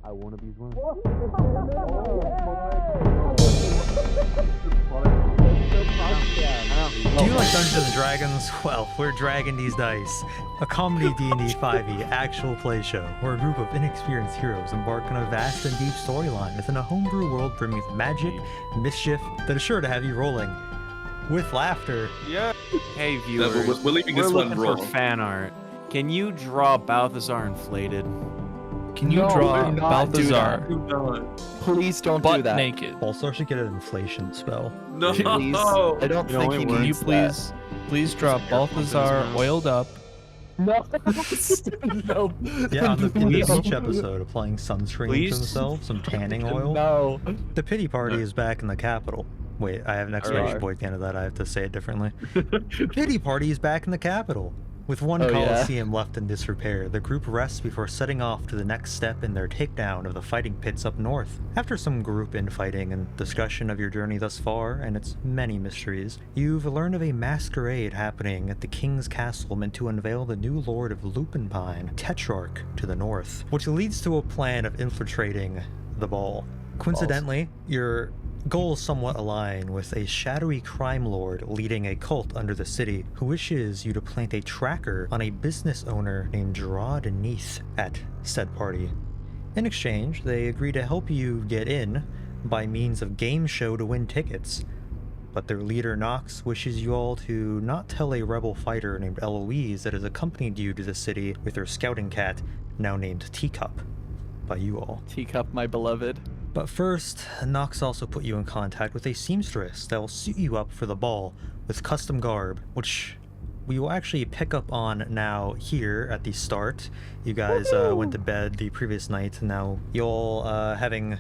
I want to be one. Do you like Dungeons and Dragons? Well, we're Dragon Deez Dice, a comedy D&D 5e actual play show where a group of inexperienced heroes embark on a vast and deep storyline within a homebrew world brimming with magic and mischief that is sure to have you rolling with laughter. Yeah. Hey viewers, we're leaving this one looking raw. for fan art. Can you draw Balthazar inflated? Can you draw do not Balthazar Please don't butt do that. naked? Also should get an inflation spell. No. Please. I don't It think only he works. Can you needs please draw Balthazar oiled up? No. No. Yeah, in the beach episode, applying sunscreen Please? to themselves, some tanning oil. No. The pity party is back in the capital. Wait, I have an exclamation Alright. point at the end of that. I have to say it differently. The pity party is back in the capital. With one Oh, yeah? coliseum left in disrepair, the group rests before setting off to the next step in their takedown of the fighting pits up north. After some group infighting and discussion of your journey thus far and its many mysteries, you've learned of a masquerade happening at the King's Castle meant to unveil the new Lord of Lupinpine, Tetrarch, to the north, which leads to a plan of infiltrating the ball. Coincidentally, your goals somewhat align with a shadowy crime lord leading a cult under the city who wishes you to plant a tracker on a business owner named Dragon Deez at said party. In exchange, they agree to help you get in by means of game show to win tickets. But their leader Nox wishes you all to not tell a rebel fighter named Eloise that has accompanied you to the city with her scouting cat, now named Teacup, by you all. Teacup, my beloved. But first, Nox also put you in contact with a seamstress that will suit you up for the ball with custom garb, which we will actually pick up on now here at the start. You guys went to bed the previous night, and now you'll, having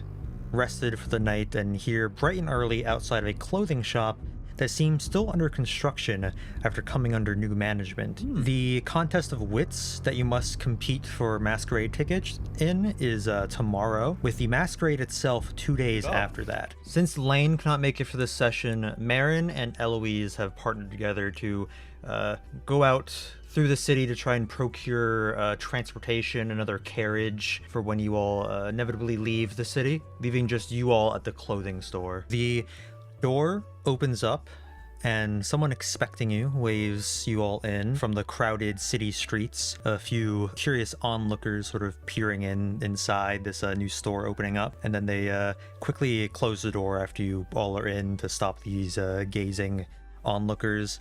rested for the night and here bright and early outside of a clothing shop that seems still under construction after coming under new management. The contest of wits that you must compete for masquerade tickets in is tomorrow, with the masquerade itself 2 days after that. Since Lane cannot make it for this session, Mherren and Eloise have partnered together to go out through the city to try and procure transportation and other carriage for when you all inevitably leave the city, leaving just you all at the clothing store. The door opens up and someone expecting you waves you all in from the crowded city streets, a few curious onlookers sort of peering inside this new store opening up, and then they quickly close the door after you all are in to stop these gazing onlookers.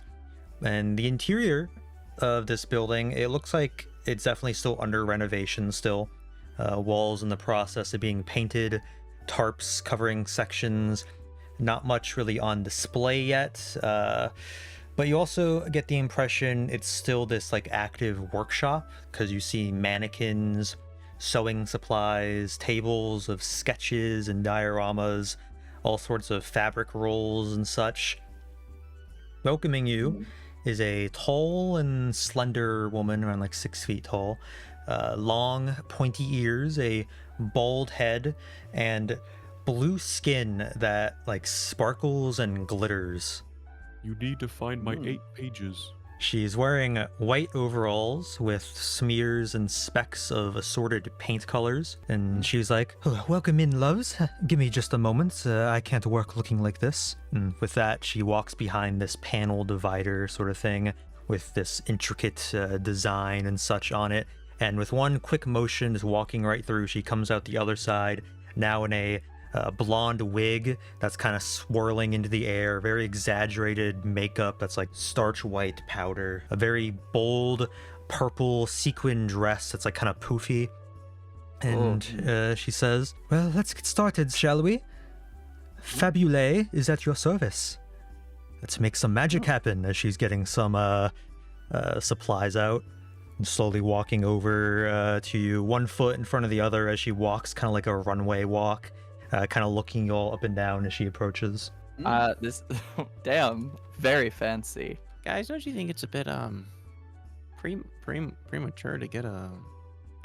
And the interior of this building, it looks like it's definitely still under renovation still. Walls in the process of being painted, tarps covering sections. Not much really on display yet, but you also get the impression it's still this like active workshop, because you see mannequins, sewing supplies, tables of sketches and dioramas, all sorts of fabric rolls and such. Welcoming you is a tall and slender woman, around like 6 feet tall, long pointy ears, a bald head, and blue skin that like sparkles and glitters. You need to find my 8 pages. She's wearing white overalls with smears and specks of assorted paint colors, and she's like, "Oh, welcome in, loves. Give me just a moment. I can't work looking like this." And with that, she walks behind this panel divider sort of thing with this intricate design and such on it, and with one quick motion, just walking right through, she comes out the other side, now in a blonde wig that's kind of swirling into the air, very exaggerated makeup that's like starch white powder, a very bold purple sequin dress that's like kind of poofy, and she says, "Well, let's get started, shall we? Faebulé is at your service. Let's make some magic happen," as she's getting some supplies out and slowly walking over to you, one foot in front of the other as she walks, kind of like a runway walk. Kind of looking you all up and down as she approaches. This, damn, very fancy. Guys, don't you think it's a bit premature to get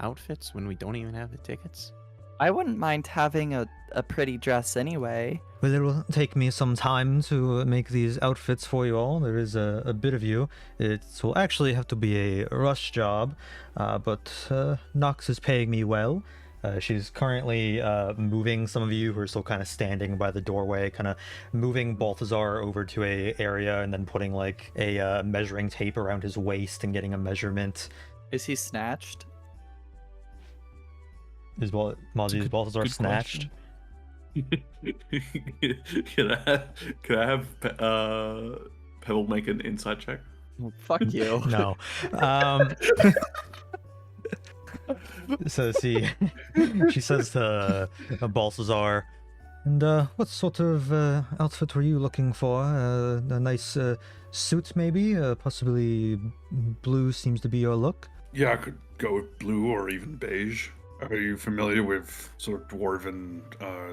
outfits when we don't even have the tickets? I wouldn't mind having a pretty dress anyway. Well, it will take me some time to make these outfits for you all. There is a bit of you. It will actually have to be a rush job, but Nox is paying me well, She's currently moving some of you who are still kind of standing by the doorway, kind of moving Balthazar over to a area and then putting like a measuring tape around his waist and getting a measurement. Is he snatched? Is Balthazar good snatched? Can I have Pebble make an insight check? Well, fuck you. No. So she says to Balthazar, and what sort of outfit were you looking for? A nice suit, maybe? Possibly blue seems to be your look. Yeah, I could go with blue or even beige. Are you familiar with sort of dwarven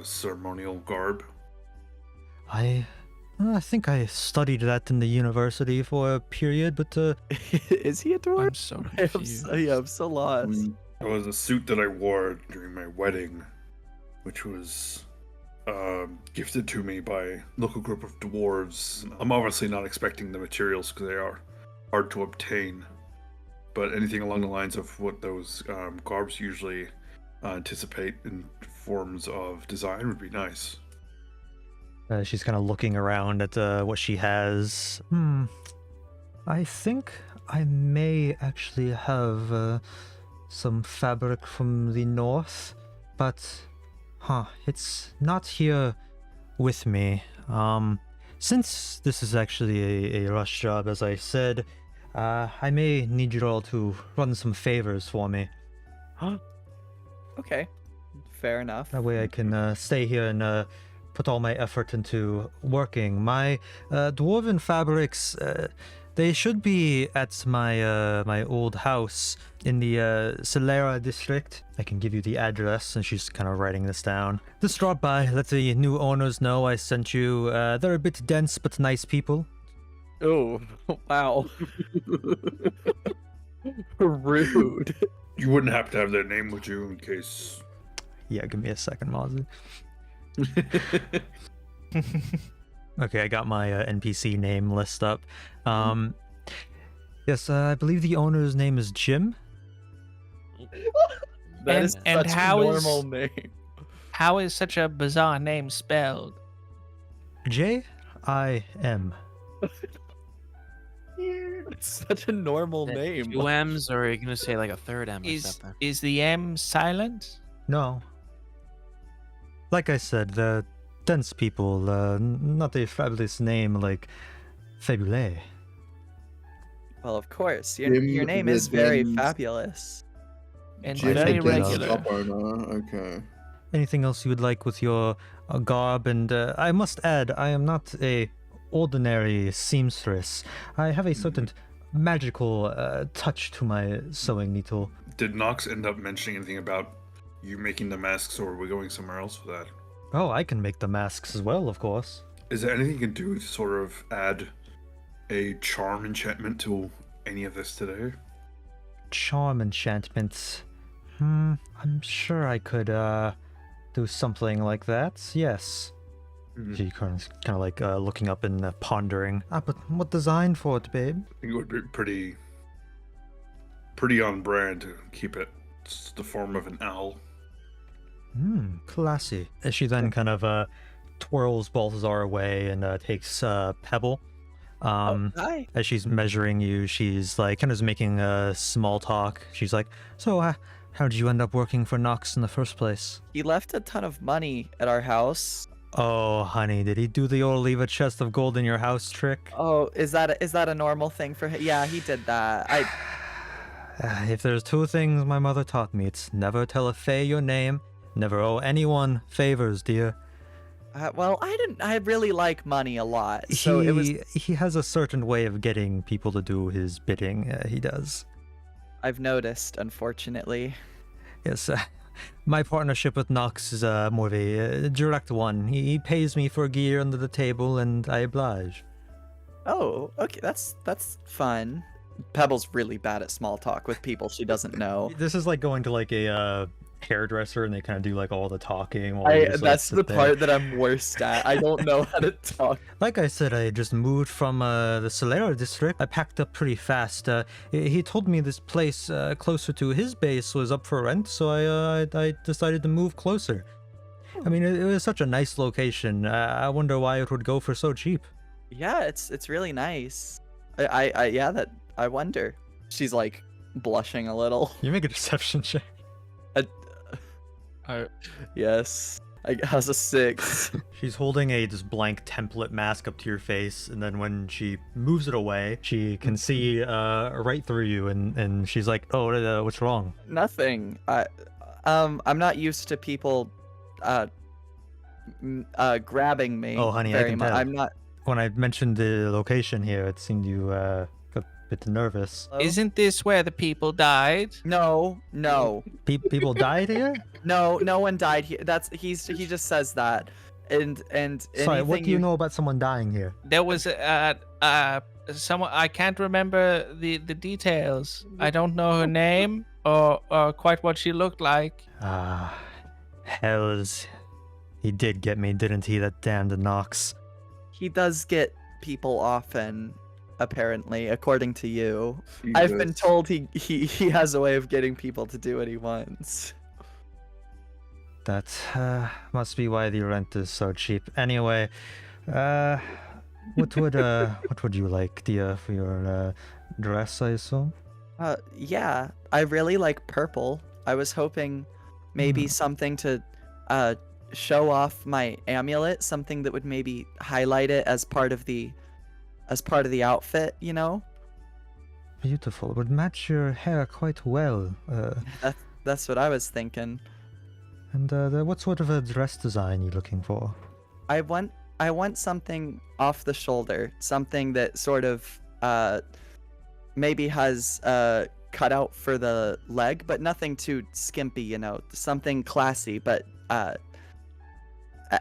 ceremonial garb? I think I studied that in the university for a period, but Is he a dwarf? I'm so confused. I'm so lost. It was a suit that I wore during my wedding, which was gifted to me by a local group of dwarves. I'm obviously not expecting the materials because they are hard to obtain, but anything along the lines of what those garbs usually anticipate in forms of design would be nice. she's kind of looking around at what she has. I think I may actually have some fabric from the north, but it's not here with me. Since this is actually a rush job, as I said, I may need you all to run some favors for me. Okay, fair enough. That way I can stay here and put all my effort into working. My dwarven fabrics, they should be at my old house in the Celera district. I can give you the address, and she's kind of writing this down. Just drop by, let the new owners know I sent you. They're a bit dense, but nice people. Oh, wow. Rude. You wouldn't happen to have their name with you in case. Yeah, give me a second, Mozzie. Okay, I got my NPC name list up. Yes, I believe the owner's name is Jim. That is And such how a is- normal name. How is such a bizarre name spelled? J-I-M. It's such a normal name. Two M's, or are you gonna say like a third M or Is something? is the M silent? No. Like I said, the dense people, not a fabulous name like Faebulé. Well, of course. Your Jim name the is very Dens. fabulous. And Jim very the Dens. regular. Shop owner. Okay. Anything else you would like with your garb? And I must add, I am not a ordinary seamstress. I have a certain magical touch to my sewing needle. Did Nox end up mentioning anything about you making the masks, or are we going somewhere else for that? Oh, I can make the masks as well, of course. Is there anything you can do to sort of add a charm enchantment to any of this today? Charm enchantments. I'm sure I could do something like that. Yes. She kind of like looking up and pondering. But what design for it, babe? I think it would be pretty on brand to keep it the form of an owl. Classy. As she then kind of twirls Balthazar away and takes Pebble. Hi. As she's measuring you, she's like kind of making small talk. She's like, so how did you end up working for Nox in the first place? He left a ton of money at our house. Oh, honey, did he do the old leave a chest of gold in your house trick? Oh, is that a normal thing for him? Yeah, he did that. If there's two things my mother taught me, it's never tell a Fey your name, never owe anyone favors, dear. Well, I really like money a lot, so it was. He has a certain way of getting people to do his bidding. He does. I've noticed, unfortunately. Yes, my partnership with Nox is more of a direct one. He pays me for gear under the table, and I oblige. Oh, okay, that's fun. Pebble's really bad at small talk with people she doesn't know. This is like going to like a hairdresser and they kind of do like all the talking. While you just, like, That's sit the there. part that I'm worst at. I don't know how to talk. Like I said, I just moved from the Solera district. I packed up pretty fast. He told me this place closer to his base was up for rent, so I decided to move closer. I mean, it was such a nice location. I wonder why it would go for so cheap. Yeah, it's really nice. I wonder. She's like blushing a little. You make a deception check. Yes. How's a 6? She's holding this blank template mask up to your face, and then when she moves it away, she can see right through you, and she's like, "Oh, what's wrong?" Nothing. I'm not used to people grabbing me. Oh, honey, I very can much. tell. I'm not. When I mentioned the location here, it seemed you got a bit nervous. Isn't this where the people died? No. People died here? No one died here. He just says that. And Sorry, what anything do you know about someone dying here? There was someone, I can't remember the details. I don't know her name or quite what she looked like. Hells. He did get me, didn't he, that damned Nox? He does get people often, apparently, according to you. I've been told he has a way of getting people to do what he wants. That must be why the rent is so cheap. Anyway, what would you like, dear, for your dress, I assume? Yeah, I really like purple. I was hoping maybe something to show off my amulet, something that would maybe highlight it as part of the outfit, you know? Beautiful. It would match your hair quite well. That's what I was thinking. And what sort of a dress design are you looking for? I want something off the shoulder, something that sort of maybe has cut out for the leg, but nothing too skimpy, you know, something classy but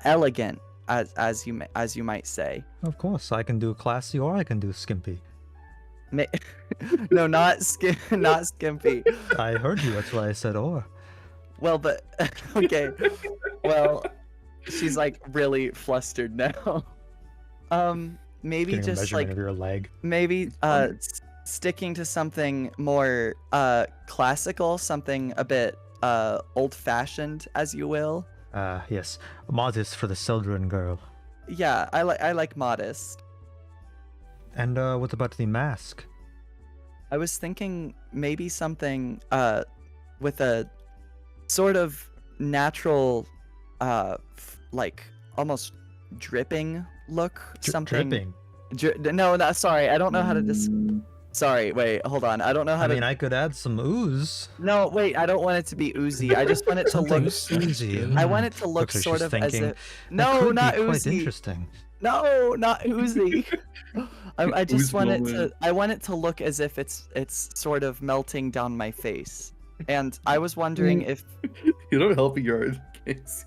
elegant, as you might say. Of course, I can do classy or I can do skimpy. No, not skimpy. I heard you, that's why I said or. Well, but okay. Well, she's like really flustered now. Maybe Getting a just measurement like of your leg. maybe sticking to something more classical, something a bit old-fashioned, as you will. Yes. Modest for the Sildren girl. Yeah, I like modest. And what about the mask? I was thinking maybe something with a sort of natural like almost dripping look. Something Dripping. No, sorry, I don't know how to Sorry, wait, hold on. I don't know how I to. mean, I could add some ooze. No, wait, I don't want it to be oozy. I just want it to Something look. oozy. I want it to look Looks like sort she's of as thinking, if. "That No, could not be quite oozy. interesting. No, not oozy. I just Ooze want it moment. to. I want it to look as if it's sort of melting down my face. And I was wondering if You don't help your case.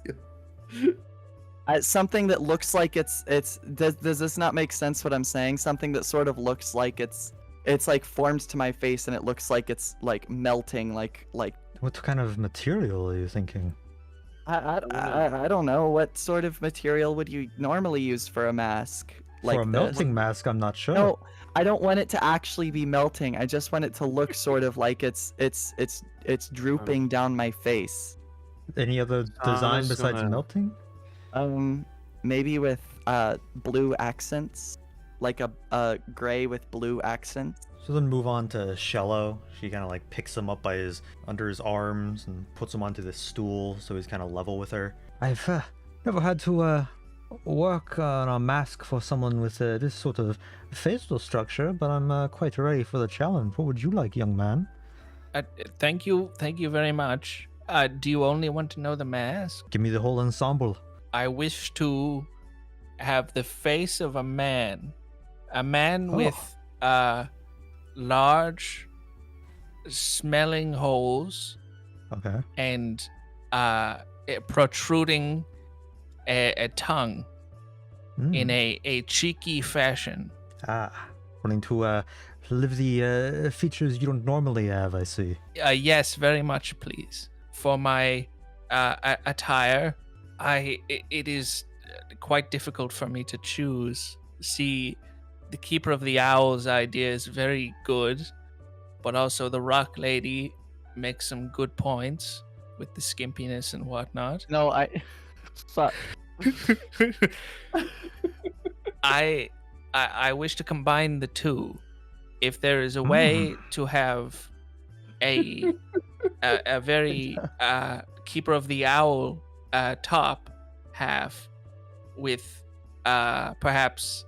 something that looks like it's does this not make sense what I'm saying? Something that sort of looks like it's like formed to my face and it looks like it's like melting like What kind of material are you thinking? I don't know. What sort of material would you normally use for a mask? Like For a this? melting mask, I'm not sure. No, I don't want it to actually be melting. I just want it to look sort of like it's drooping down my face. Any other design was besides gonna- melting? Maybe with blue accents, like a gray with blue accents. So then move on to Shello. She kind of like picks him up by under his arms and puts him onto this stool so he's kind of level with her. I've never had to work on a mask for someone with this sort of facial structure, but I'm quite ready for the challenge. What would you like, young man? Thank you very much. Do you only want to know the mask? Give me the whole ensemble. I wish to have the face of a man Oh. with large smelling holes Okay. and protruding a tongue in a cheeky fashion. Wanting to live the features you don't normally have, I see. Yes, very much, please. for my attire, it is quite difficult for me to choose. See, the Keeper of the Owls idea is very good, but also the Rock Lady makes some good points with the skimpiness and whatnot. No, fuck. I wish to combine the two. If there is a way to have a very Keeper of the Owl top half with perhaps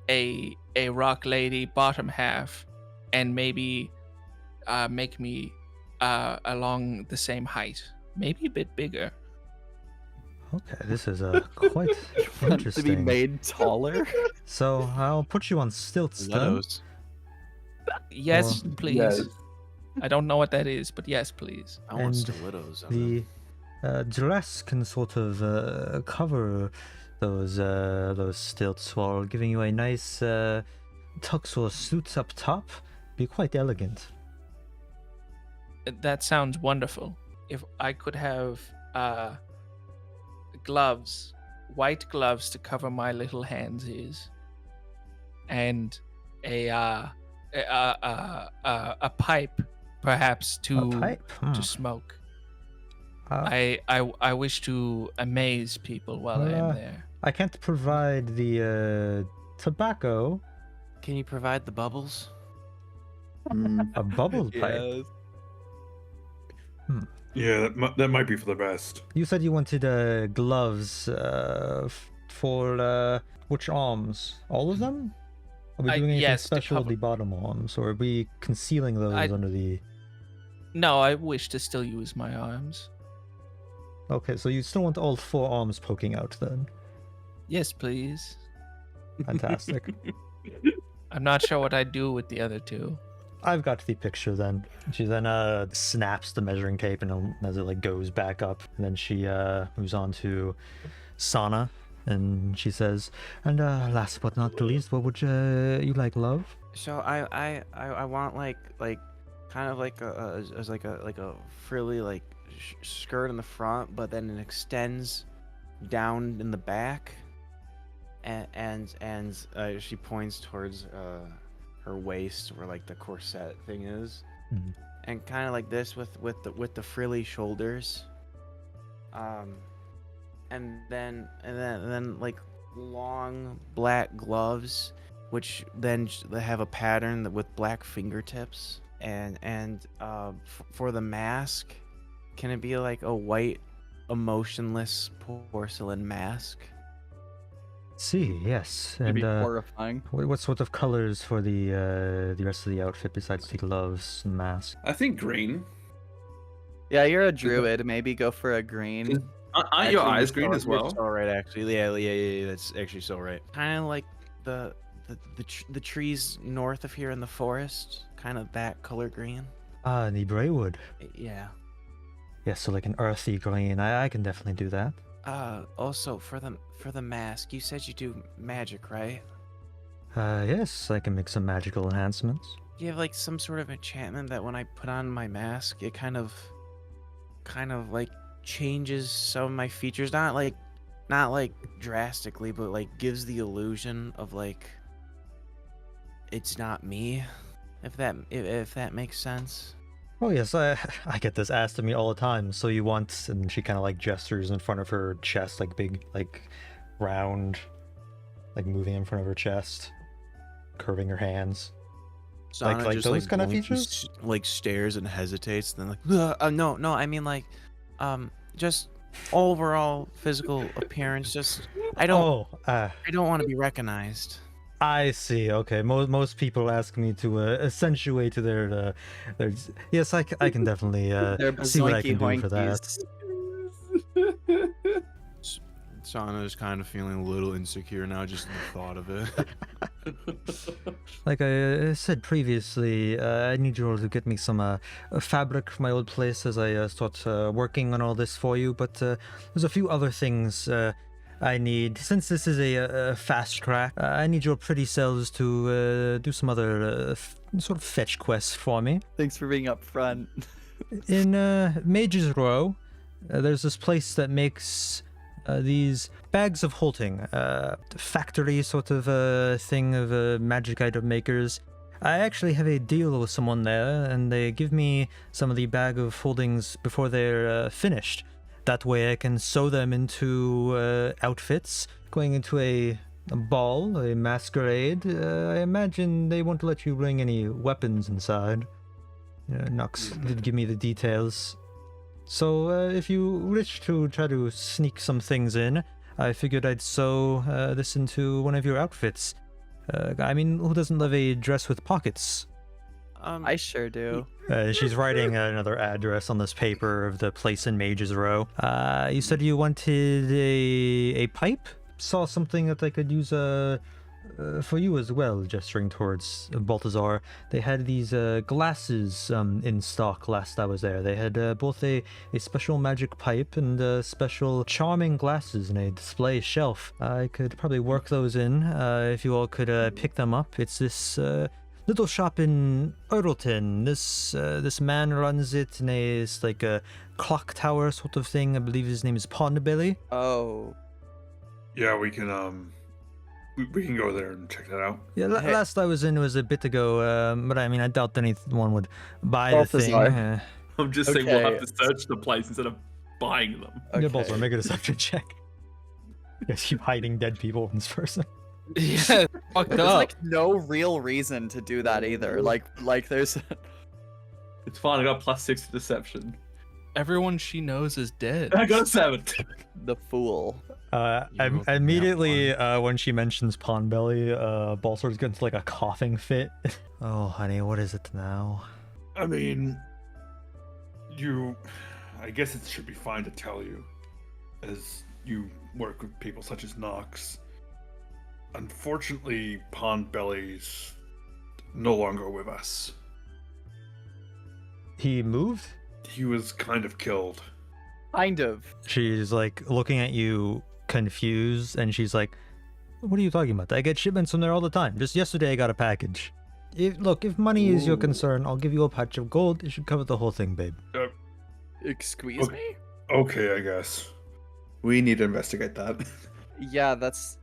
a Rock Lady bottom half, and maybe make me along the same height, maybe a bit bigger. Okay, this is quite interesting. To be made taller. So I'll put you on stilts then. Stilettos. Yes, Or- please. Yes. I don't know what that is, but yes, please. I want And stilettos. The dress can sort of cover those stilts while giving you a nice tux or suit up top. Be quite elegant. That sounds wonderful. If I could have gloves, white gloves to cover my little handsies, and a pipe, perhaps A to pipe? to smoke. Uh, I wish to amaze people while I am there. I can't provide the tobacco. Can you provide the bubbles? A bubble pipe. Yeah, that might be for the best. You said you wanted gloves for which arms? All of them? Are we doing anything yes, to special with cover- the bottom arms, or are we concealing those under the? No, I wish to still use my arms. Okay, so you still want all 4 arms poking out then? Yes, please. Fantastic. I'm not sure what I'd do with the other two. I've got the picture then. She then snaps the measuring tape and as it like goes back up. And then she moves on to Sana and she says, and last but not least, what would you like, love? So I want like kind of like a frilly like skirt in the front, but then it extends down in the back, and she points towards her waist where like the corset thing is, Mhm. and kind of like this with the frilly shoulders, and then like long black gloves, which then they have a pattern with black fingertips, and for the mask, can it be like a white emotionless porcelain mask? See, yes. It'd And be horrifying. what sort of colors for the rest of the outfit besides the gloves and mask? I think green. Yeah, you're a druid. Maybe go for a green. Aren't your Actually, eyes green you're as well? so right, actually. Yeah, that's actually so right. Kind of like the trees north of here in the forest, kind of that color green. Ah, the Braywood. Yeah. Yes, so like an earthy green. I can definitely do that. Also for the mask, you said you do magic, right? Yes, I can make some magical enhancements. Do you have like some sort of enchantment that when I put on my mask, it kind of like changes some of my features, not like drastically, but like gives the illusion of like it's not me, if that makes sense. Oh yes, I get this asked of me all the time. So you want, and she kind of like gestures in front of her chest, like big, like round, like moving in front of her chest, curving her hands. Sana like just, those kind of blankly features? like stares and hesitates, then like no, I mean like just overall physical appearance. Just I don't want to be recognized. I see. Okay, most people ask me to accentuate their. Yes, I can definitely They're see what I can do bazoinky for that. hoinkies. Sana is kind of feeling a little insecure now, just in the thought of it. Like I said previously, I need you all to get me some fabric from my old place as I start working on all this for you. But there's a few other things I need. Since this is a fast track, I need your pretty selves to do some other sort of fetch quests for me. Thanks for being up front. In Mage's Row, there's this place that makes these bags of holding, factory sort of thing of magic item makers. I actually have a deal with someone there, and they give me some of the bag of holdings before they're finished. That way I can sew them into outfits going into a ball, a masquerade. I imagine they won't let you bring any weapons inside. Nox did give me the details. So if you wish to try to sneak some things in, I figured I'd sew this into one of your outfits. I mean, who doesn't love a dress with pockets? I sure do. She's writing another address on this paper of the place in Mage's Row. You said you wanted a pipe? Saw something that I could use for you as well, gesturing towards Balthazar. They had these glasses in stock last I was there. They had both a special magic pipe and special charming glasses in a display shelf. I could probably work those in if you all could pick them up. It's this little shop in Earlton. This man runs it in it's like a clock tower sort of thing. I believe his name is Pondbelly. Oh. Yeah, we can we can go there and check that out. Yeah, Hey. last I was in was a bit ago, but I mean, I doubt anyone would buy the Balthazar. thing. I'm just saying we'll Okay. have to search the place instead of buying them. Yeah, Balthazar, make a deception check. You guys keep hiding dead people from this person. Yeah, fucked There's up. like no real reason to do that either. Like there's It's fine. I got +6 to deception. Everyone she knows is dead. I got a 7. the fool. Immediately when she mentions Pondbelly, Balthazar gets like a coughing fit. Oh, honey, what is it now? I mean, I guess it should be fine to tell you, as you work with people such as Nox. Unfortunately, Pondbelly's no longer with us. He moved? He was kind of killed. Kind of. She's like looking at you confused, and she's like, what are you talking about? I get shipments from there all the time. Just yesterday I got a package. If money is your concern, I'll give you a patch of gold. It should cover the whole thing, babe. Excuse Okay. me? Okay, I guess. We need to investigate that. Yeah, that's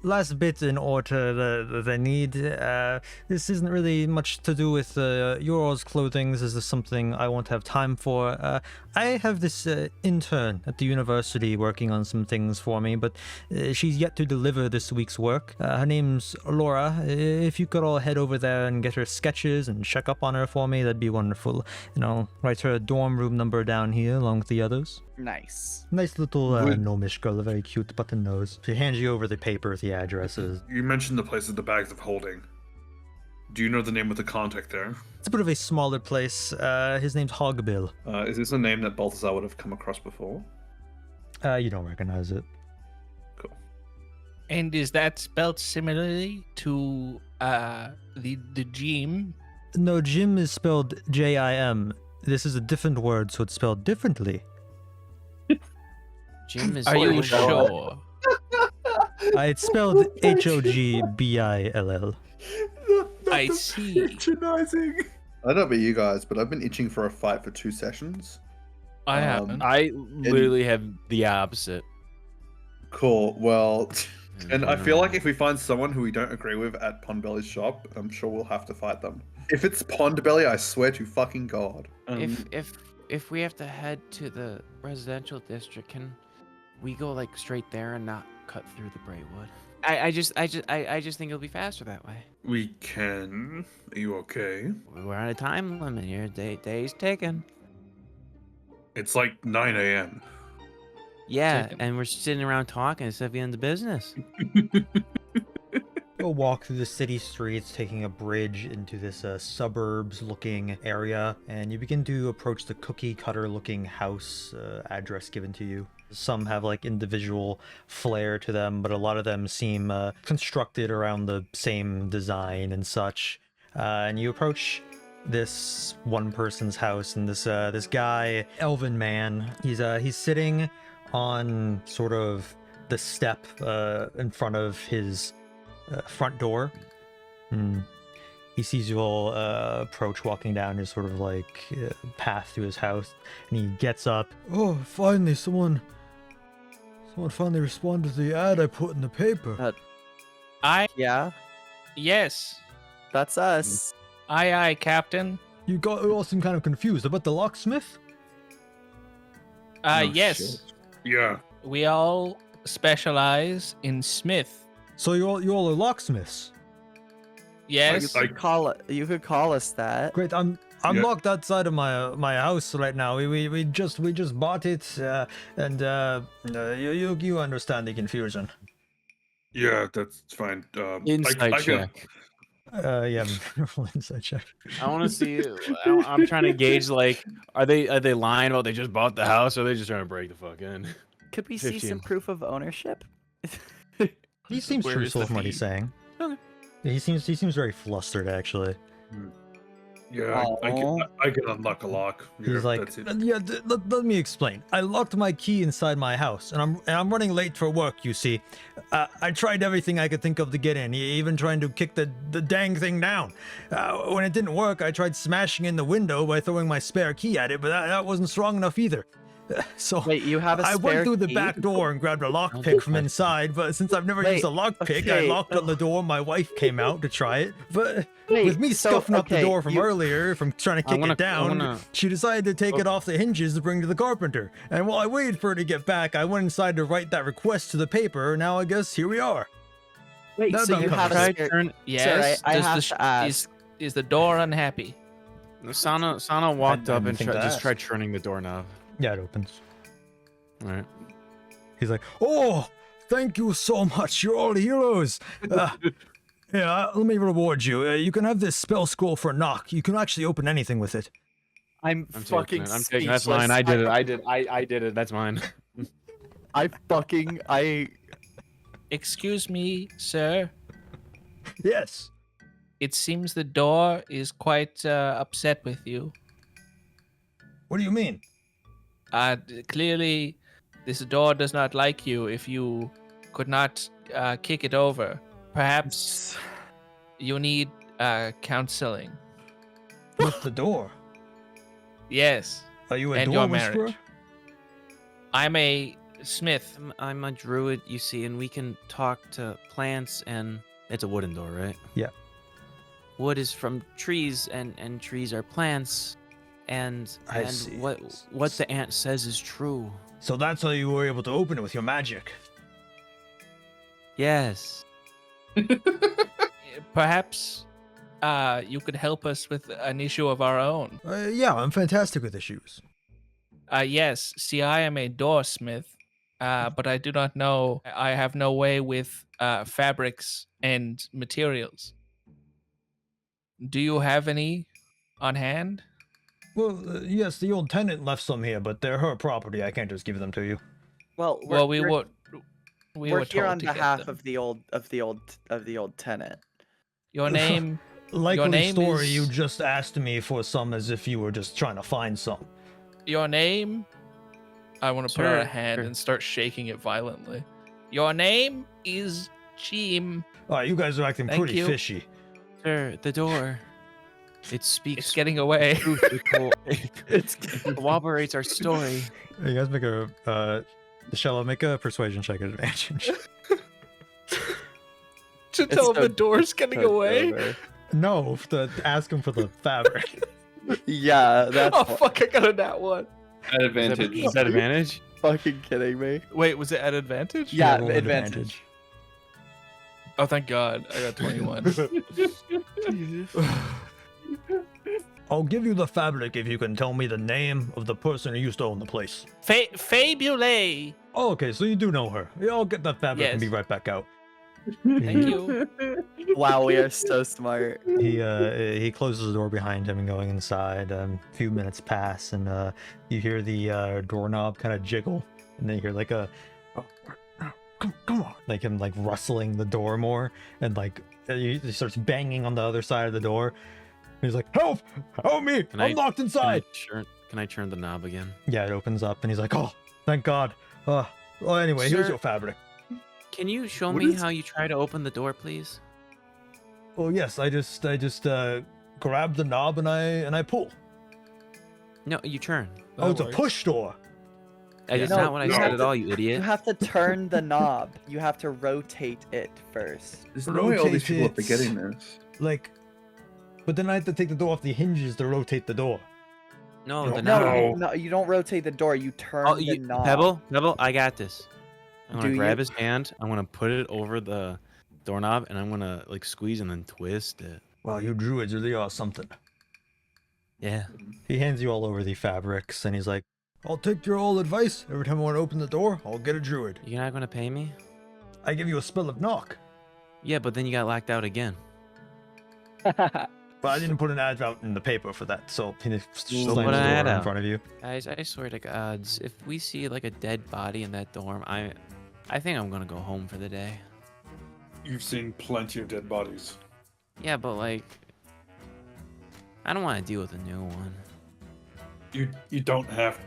Last bit in order that I need. This isn't really much to do with your all's clothing. This is something I won't have time for. I have this intern at the university working on some things for me, but she's yet to deliver this week's work. Her name's Laura. If you could all head over there and get her sketches and check up on her for me, that'd be wonderful. Write her dorm room number down here along with the others. nice. Nice little Would- gnomish girl, a very cute button nose. She hands you over the paper with the addresses. You mentioned the place of the bags of holding. Do you know the name of the contact there? It's a bit of a smaller place. His name's Hogbill. Is this a name that Balthazar would have come across before? You don't recognize it. Cool. And is that spelled similarly to the Jim? No, Jim is spelled Jim. This is a different word, so it's spelled differently. Jim is. Are you so- sure? It's spelled Hogbill. I see. Patronizing. I don't know about you guys, but I've been itching for a fight for 2 sessions. I haven't. I literally have the opposite. Cool. Well, and I feel like if we find someone who we don't agree with at Pondbelly's shop, I'm sure we'll have to fight them. If it's Pondbelly, I swear to fucking God. If we have to head to the residential district, can we go like straight there and not cut through the Braywood? I just think it'll be faster that way. We can. Are you okay? We're on a time limit here. Day's ticking. It's like 9 a.m. Yeah, Ticking. and we're sitting around talking instead of getting to business. You'll walk through the city streets, taking a bridge into this suburbs-looking area, and you begin to approach the cookie-cutter-looking house address given to you. Some have like individual flair to them, but a lot of them seem constructed around the same design and such. And you approach this one person's house, and this guy, elven man, he's sitting on sort of the step in front of his front door. He sees you all approach, walking down his sort of like path to his house, and he gets up. Oh, finally, someone finally responded to the ad I put in the paper. Yeah, Yes. that's us. Aye, Captain. You all seem kind of confused about the locksmith. Yes. Yeah. We all specialize in smith. So you all are locksmiths. Yes. You could call us that. Great. I'm Yeah. locked outside of my house right now. We just bought it, and you understand the confusion. Yeah, that's fine. Insight I can- check. Yeah, roll insight check. I want to see. I'm trying to gauge like, are they lying about they just bought the house, or are they just trying to break the fuck in? Could we see some 15. proof of ownership? He seems Where is truthful the from what he's feed? saying. Okay. Yeah, he seems very flustered actually. Yeah, I Aw. can unlock a lock. He's Yeah, like, that's it. yeah. Let me explain. I locked my key inside my house, and I'm running late for work. You see, I tried everything I could think of to get in, even trying to kick the dang thing down. When it didn't work, I tried smashing in the window by throwing my spare key at it, but that wasn't strong enough either. So Wait, you have a I spare went through the key? back door and grabbed a do lockpick from that. inside, but since I've never Wait, used a lockpick, I okay. locked on the door. My wife came out to try it, but Wait, with me so, scuffing up the okay, door from you- earlier, from trying to I kick wanna- it I down, wanna- she decided to take it off the hinges to bring to the carpenter. And while I waited for her to get back, I went inside to write that request to the paper. Now I guess here we are. Wait, No, so no, you no. have a Try spare... turn. Yes. I Does have the to ask. Is the door unhappy? Sana walked I up didn't and think to just ask. tried turning the doorknob. Yeah, it opens. All right. He's like, oh, thank you so much. You're all heroes. Yeah, let me reward you. You can have this spell scroll for knock. You can actually open anything with it. I'm I'm fucking taking it. I'm taking. That's mine. I did it. I did it. That's mine. I Excuse me, sir. Yes. It seems the door is quite upset with you. What do you mean? Clearly, this door does not like you if you could not kick it over. Perhaps you need counseling. With the door. Yes, Are you a and door your whisperer? marriage. I'm a smith. I'm a druid, you see, and we can talk to plants, and it's a wooden door, right? Yeah. Wood is from trees, and trees are plants, and I and see. what the ant says is true. So that's how you were able to open it with your magic. Yes. Perhaps you could help us with an issue of our own. Yeah, I'm fantastic with issues. Yes, see, I am a doorsmith, but I do not know. I have no way with fabrics and materials. Do you have any on hand? Well, yes, the old tenant left some here, but they're her property. I can't just give them to you. well, Well, we we're, were we we're were here told on to get behalf them. of the old tenant. Your name. Likely name story, is- you just asked me for some as if you were just trying to find some. Your name. I want to put out a Sure, hand sure. and start shaking it violently. Your name is Jim. All right, you guys are acting Thank pretty you. fishy. Sir, the door. It speaks It's getting away. truth. It corroborates our story. You guys make a Shello, make a persuasion check at advantage. To tell him the door's getting away. No, to ask him for the fabric. Yeah, that's Oh fuck! I got a nat one. At advantage. Is that advantage? fucking kidding me. Wait, was it at advantage? Yeah, Roll an advantage. Oh, thank God! I got 21. I'll give you the fabric if you can tell me the name of the person who used to own the place. Faebulé. Oh, okay, so you do know her. Yeah, I'll get that fabric and be Yes. right back out. Thank you. Wow, we are so smart. He closes the door behind him and going inside. A few minutes pass, and you hear the doorknob kind of jiggle, and then you hear like a, oh, come on, like him like rustling the door more, and like he starts banging on the other side of the door. He's like, help me, Can I'm I- locked inside. Can I turn the knob again? Yeah, it opens up, and he's like, oh, thank God. Well, anyway, here's Sir- your fabric. Can you show What me is- how you try to open the door, please? Oh yes, I just grab the knob and I pull. No, you turn. Oh, it's a push door. That's No, not what I you said have at to- all, you You idiot. have to turn the knob. You have to rotate it first. There's no way all these people are Rotate it. forgetting this. Like, but then I have to take the door off the hinges to rotate the door. No, No, the No, knob. no, you don't rotate the door. You turn Oh, the knob. Pebble, I got this. I'm gonna Do grab you? his hand. I'm gonna put it over the doorknob, and I'm gonna like squeeze and then twist it. Wow, you druids really are something. Yeah. He hands you all over the fabrics, and he's like, I'll take your all advice. Every time I want to open the door, I'll get a druid. You're not gonna pay me? I give you a spell of knock. Yeah, but then you got locked out again. But I didn't put an ad out in the paper for that, so he just slams the put an door ad in out. front of you. Guys, I swear to God, if we see like a dead body in that dorm, I think I'm gonna go home for the day. You've seen plenty of dead bodies. Yeah, but like, I don't want to deal with a new one. You don't have.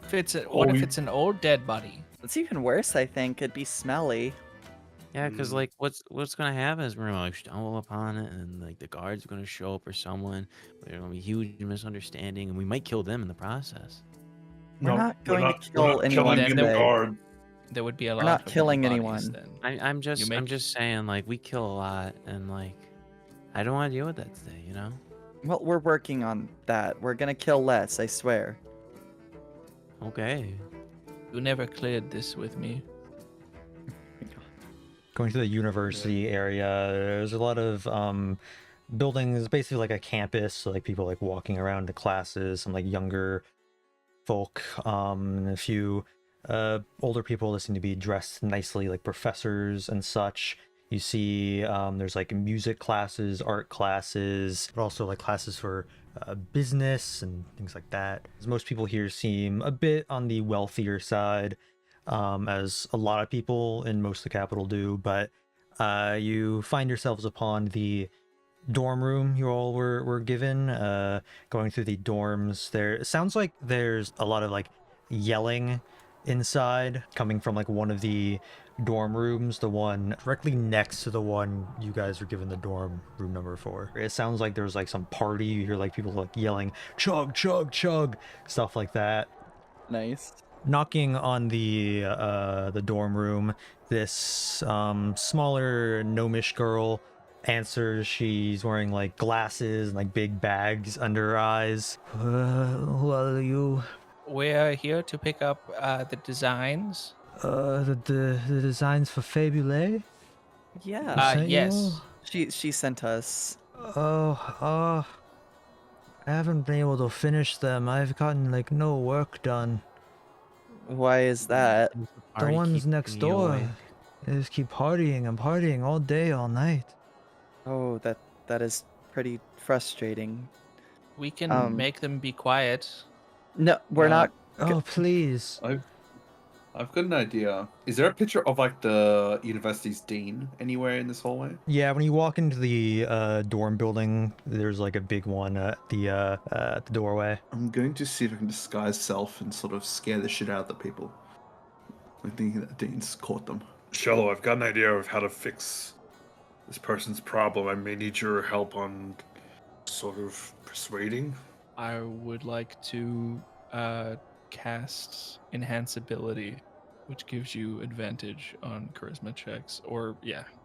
If it's what if it's an old dead body? It's even worse, I think. It'd be smelly. Yeah, because like, what's gonna happen is we're gonna like stumble upon it, and like the guards are gonna show up or someone. There's gonna be huge misunderstanding, and we might kill them in the process. We're not going to we're kill not anyone killing today. the guard. There would be a We're lot. not of dead killing bodies anyone. Then. I'm just make- saying like we kill a lot, and like I don't want to deal with that today, you know? Well, we're working on that. We're gonna kill less, I swear. Okay. You never cleared this with me. Going to the university area, there's a lot of buildings, basically like a campus, so like people like walking around to classes, some like younger folk, and a few older people that seem to be dressed nicely, like professors and such. You see there's like music classes, art classes, but also like classes for business and things like that. As most people here seem a bit on the wealthier side, as a lot of people in most of the capital do, but you find yourselves upon the dorm room you all were given. Going through the dorms, it sounds like there's a lot of like yelling inside coming from like one of the dorm rooms, the one directly next to the one you guys are given the dorm room number for. It sounds like there's like some party. You hear like people like yelling chug chug chug, stuff like that. Nice. Knocking on the dorm room, this smaller gnomish girl answers. She's wearing like glasses and like big bags under her eyes. Who are you? We're here to pick up the designs. The designs for Faebulé? Yeah. Sent you Yes. all? She sent us. I haven't been able to finish them. I've gotten like no work done. Why is that? The Party ones keeping next you door. awake. They just keep partying and partying all day, all night. Oh, that is pretty frustrating. We can make them be quiet. No, we're not. Oh, please. I've got an idea. Is there a picture of like the university's dean anywhere in this hallway? Yeah, when you walk into the dorm building, there's like a big one at the doorway. I'm going to see if I can disguise self and sort of scare the shit out of the people. I'm thinking that Dean's caught them. Shello, I've got an idea of how to fix this person's problem. I may need your help on sort of persuading. I would like to cast Enhance Ability, which gives you advantage on charisma checks, or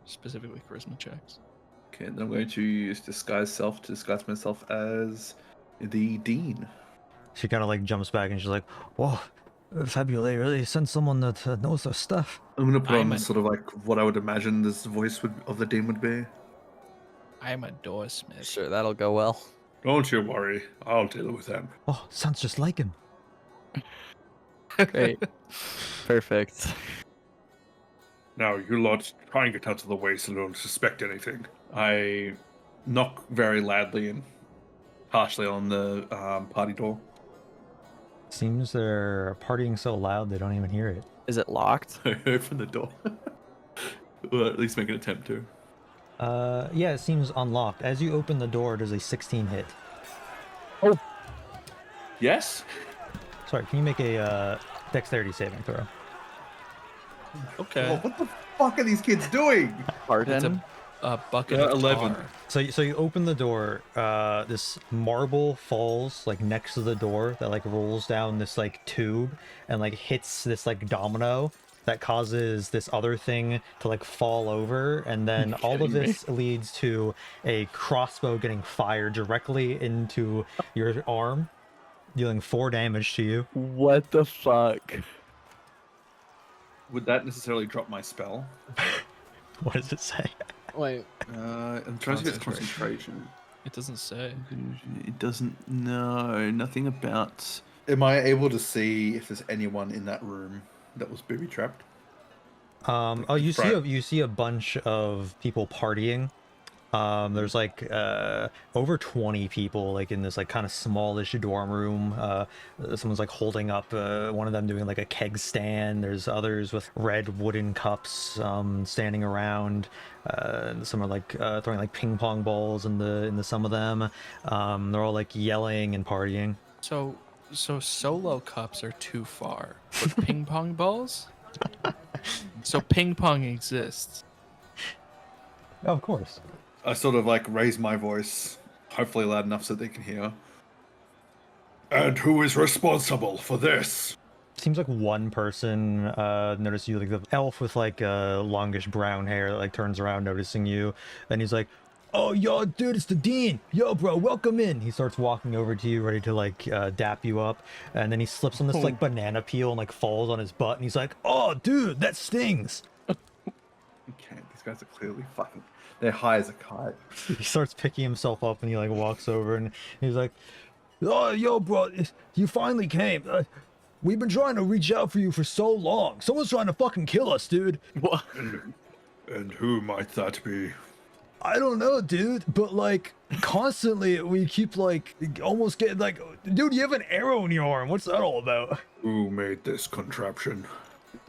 specifically charisma checks. Okay, then I'm going to use disguise self to disguise myself as the dean. She kind of like jumps back and she's like, "Whoa, Faebulé really sent someone that knows their stuff." I'm going to put I'm on a- sort of like what I would imagine this voice of the dean would be. I'm a doorsmith. Sure, that'll go well. Don't you worry, I'll deal with them. Oh, sounds just like him. Great. Perfect. Now, you lot try and get out of the way so they don't suspect anything. I knock very loudly and harshly on the party door. Seems they're partying so loud they don't even hear it. Is it locked? I open the door. Well, at least make an attempt to. Yeah, it seems unlocked. As you open the door, does a 16 hit. Yes? Sorry, can you make a dexterity saving throw? Oh, what the fuck are these kids doing? Pardon? a bucket of 11. tar. So you open the door. This marble falls like next to the door that like rolls down this like tube and like hits this like domino that causes this other thing to like fall over, and then all of this leads to a crossbow getting fired directly into your arm, dealing 4 damage to you. What the fuck? Would that necessarily drop my spell? What does it say? Wait. I'm trying to get concentration. It doesn't say. It doesn't. No, nothing about. Am I able to see if there's anyone in that room that was booby trapped? Oh, you see a bunch of people partying. There's like over 20 people like in this like kind of smallish dorm room. Someone's like holding up one of them doing like a keg stand. There's others with red wooden cups standing around. Some are like throwing like ping pong balls in the some of them. They're all like yelling and partying. So solo cups are too far. But ping pong balls? So ping pong exists. Oh, of course. I sort of like raise my voice, hopefully loud enough so they can hear. And who is responsible for this? Seems like one person noticed you, like the elf with like longish brown hair that like turns around noticing you, and he's like, "Oh, yo, dude, it's the dean. Yo, bro, welcome in." He starts walking over to you, ready to like dap you up, and then he slips on this like banana peel and like falls on his butt, and he's like, "Oh, dude, that stings." Okay, these guys are clearly fucking. They're high as a kite. He starts picking himself up, and he like walks over, and he's like, "Oh, yo, bro, you finally came. We've been trying to reach out for you for so long. Someone's trying to fucking kill us, dude." What? And who might that be? I don't know, dude, but like constantly we keep like almost getting like, "Dude, you have an arrow in your arm. What's that all about?" Who made this contraption?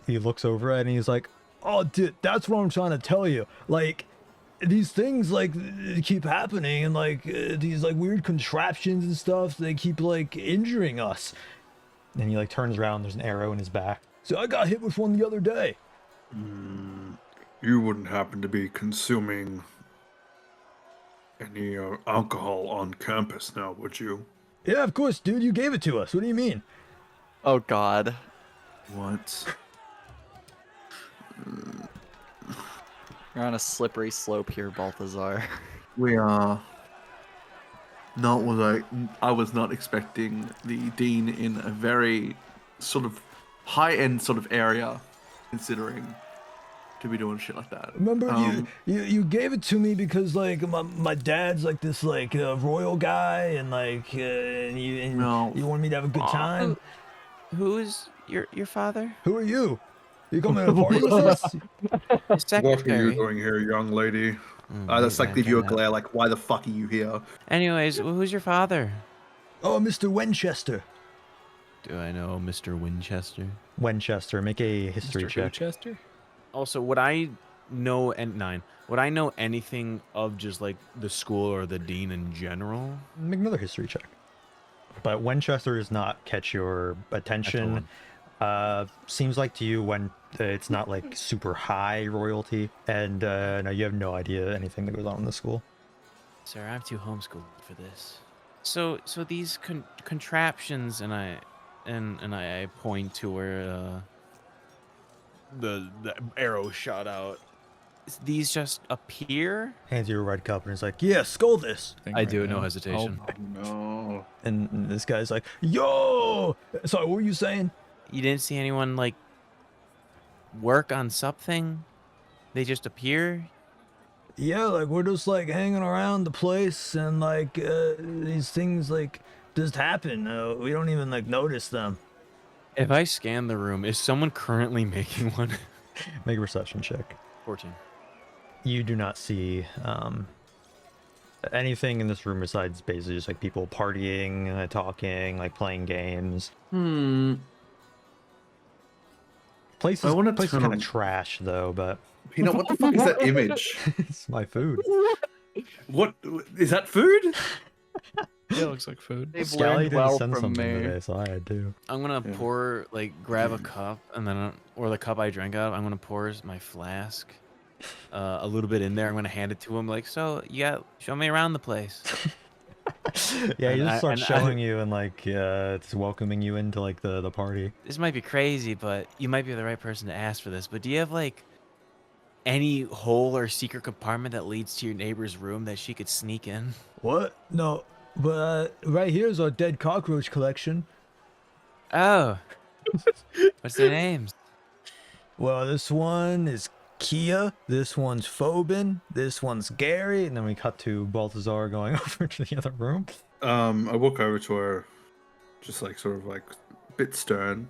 He looks over at it and he's like, "Oh, dude, that's what I'm trying to tell you. Like, these things like keep happening, and like these like weird contraptions and stuff, they keep like injuring us." And he like turns around, there's an arrow in his back. "So I got hit with one the other day." You wouldn't happen to be consuming any alcohol on campus now, would you? "Yeah, of course, dude, you gave it to us. What do you mean?" Oh god. What? You're on a slippery slope here, Balthazar. We are not what I was not expecting the dean in a very sort of high-end sort of area, considering to be doing shit like that. Remember, you gave it to me because like my dad's like this like royal guy, and like you wanted me to have a good time. Who is your father? Who are you? You coming to a party with us? His What are you secretary. doing here, young lady? That's like give you a glare, like, why the fuck are you here? Anyways, who's your father? Oh, Mr. Winchester. Do I know Mr. Winchester? Winchester, make a history Mr. check. Winchester? Also, would I know would I know anything of just like the school or the dean in general? Make another history check. But Winchester does not catch your attention. Seems like to you when it's not like super high royalty, and no, you have no idea anything that goes on in the school. Sir, I'm too homeschooled for this. So these contraptions, and I point to where the arrow shot out. These just appear? Hands you a red cup and is like, "Yeah, skull this." I do, no hesitation. No. And this guy's like, "Yo!" Sorry, what were you saying? You didn't see anyone like work on something? They just appear? Yeah, like we're just like hanging around the place, and like these things like just happen. We don't even like notice them. If I scan the room, is someone currently making one? Make a perception check. 14. You do not see anything in this room besides basically just like people partying, talking, like playing games. Place is wanna place is turn kind of on- trash though, but Peanut, what the fuck is that image? it's my food. What is that food? Yeah, it looks like food. They've Scally learned didn't well send from something me. today, so I had to. I'm gonna pour, like, grab a cup, and then, or the cup I drank out of, I'm gonna pour my flask a little bit in there. I'm gonna hand it to him. Like, so show me around the place. Yeah, he And just starts I- showing you and like it's welcoming you into like the party. This might be crazy, but you might be the right person to ask for this. But do you have like any hole or secret compartment that leads to your neighbor's room that she could sneak in? What? No, but right here is our dead cockroach collection. Oh, what's their names? Well, this one is Kia, this one's Phobin, this one's Gary, and then we cut to Balthazar going over to the other room. I walk over to her, just like sort of like a bit stern.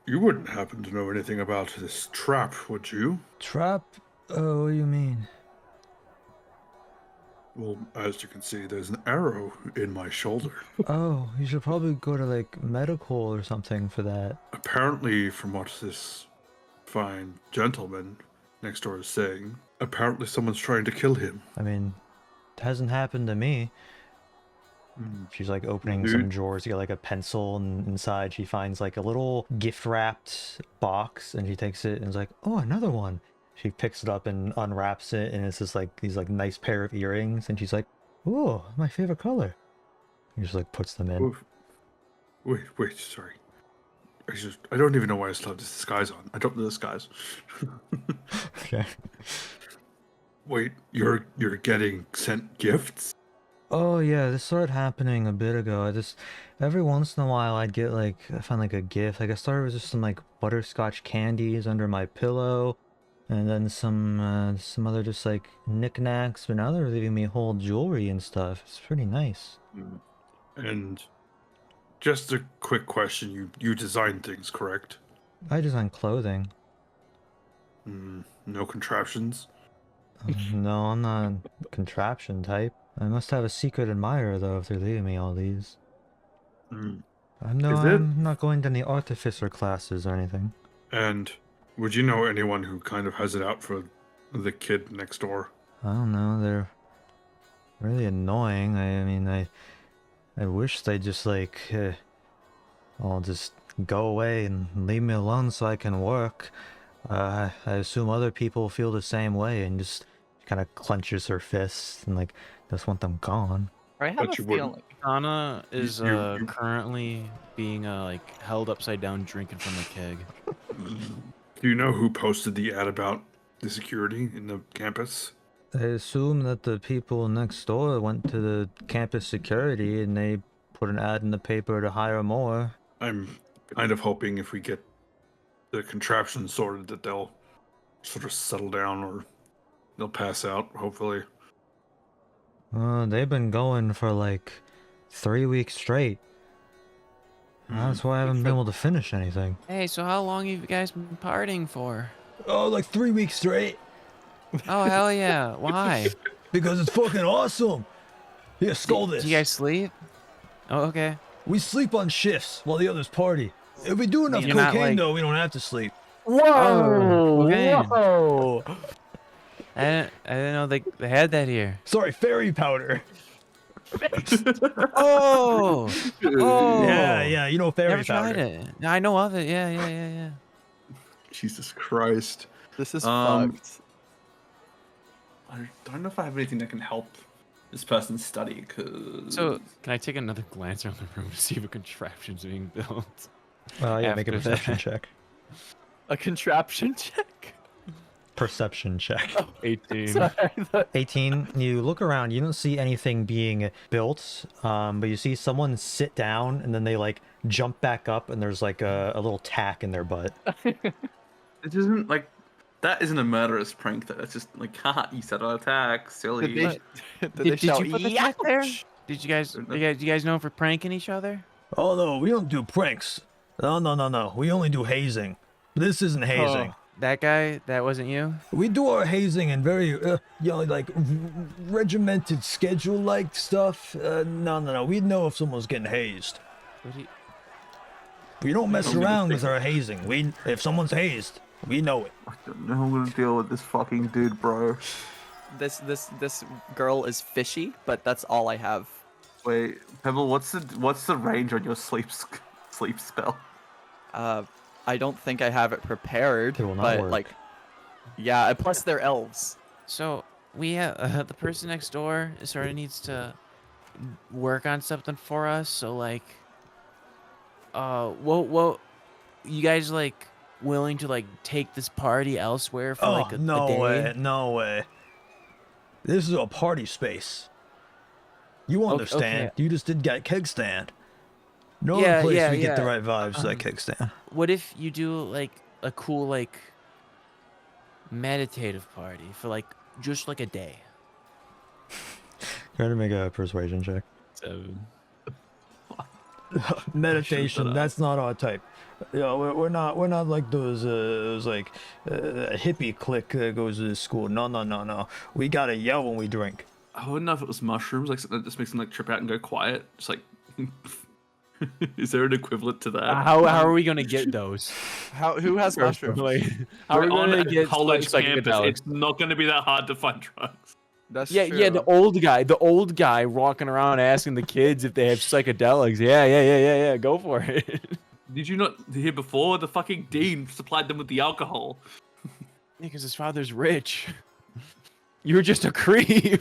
You wouldn't happen to know anything about this trap, would you? Trap? Oh, what do you mean? Well, as you can see, there's an arrow in my shoulder. Oh, you should probably go to like medical or something for that. Apparently, from what this fine gentleman next door is saying, apparently someone's trying to kill him. I mean, it hasn't happened to me. She's like opening some drawers to get like a pencil, and inside she finds like a little gift wrapped box, and she takes it and is like, oh, another one. She picks it up and unwraps it, and it's just like these like nice pair of earrings, and she's like, oh, my favorite color. He just like puts them in. Wait, sorry. I don't even know why I still have this disguise on. I don't know disguise. Okay. Wait, you're getting sent gifts? Oh yeah, this started happening a bit ago. I just every once in a while I find like a gift. Like I started with just some like butterscotch candies under my pillow, and then some other just like knickknacks. But now they're leaving me whole jewelry and stuff. It's pretty nice. And just a quick question: you design things, correct? I design clothing. No contraptions. No, I'm not a contraption type. I must have a secret admirer though if they're leaving me all these. I'm not going to any artificer classes or anything. And would you know anyone who kind of has it out for the kid next door? I don't know, they're really annoying. I mean, I wish they'd just like, all just go away and leave me alone so I can work. I assume other people feel the same way, and just kind of clenches her fists and like just want them gone. I have Bet a you wouldn't. feeling. Anna is you- currently being like held upside down drinking from a keg. Do you know who posted the ad about the security in the campus? I assume that the people next door went to the campus security and they put an ad in the paper to hire more. I'm kind of hoping if we get the contraption sorted that they'll sort of settle down or they'll pass out, hopefully. They've been going for like 3 weeks straight. That's why I haven't been able to finish anything. Hey, so how long have you guys been partying for? Oh, like 3 weeks straight? Oh, hell yeah. Why? Because it's fucking awesome. Here, skull this. Do you guys sleep? Oh, okay. We sleep on shifts while the others party. If we do enough You're not, cocaine, like- though, we don't have to sleep. Whoa! Okay. Whoa! I didn't know they had that here. Sorry, fairy powder. Oh! Oh! Yeah, you know fairy Never powder. tried it. I know of it. Yeah. Jesus Christ. This is Um, fucked. I don't know if I have anything that can help this person study, because... So, can I take another glance around the room to see if a contraption's being built? Yeah, make a After perception that. check. A contraption check? Perception check. 18. Sorry, 18. You look around, you don't see anything being built, but you see someone sit down and then they like jump back up and there's like a little tack in their butt. It isn't like that isn't a murderous prank though. That's just like, haha, you set an attack, silly. Did Did they you shout, put the tack there? "Youch"? Did you guys know for pranking each other? Oh no, we don't do pranks. No. We only do hazing. This isn't hazing. That guy, that wasn't you? We do our hazing in very, like regimented schedule-like stuff. No. We'd know if someone's getting hazed. What do you- We don't mess around with our hazing. If someone's hazed, we know it. I don't know how I'm gonna deal with this fucking dude, bro. This girl is fishy, but that's all I have. Wait, Pebble, what's the range on your sleep spell? I don't think I have it prepared, It will not but work. like, Yeah, and plus they're elves. So we have the person next door sort of needs to work on something for us. So like, what you guys like willing to like take this party elsewhere for like a day? No way. This is a party space. You understand? okay. You just did get keg stand. No Yeah, other place yeah, we get the yeah. right vibes to that keg stand. What if you do like a cool like meditative party for like just like a day? Try to make a persuasion check. 7. Meditation, that's not our type. You know, we're not like those hippie clique that goes to school. No. We gotta yell when we drink. I wouldn't know if it was mushrooms, like something that just makes them like trip out and go quiet. Just like, is there an equivalent to that? How are we gonna get those? Who has mushrooms? Like, how are we We're on gonna a get college campus. psychedelics? It's not going to be that hard to find drugs. That's Yeah, true. yeah, the old guy walking around asking the kids if they have psychedelics. Yeah, go for it. Did you not hear before? The fucking dean supplied them with the alcohol. Yeah, because his father's rich. You were just a creep.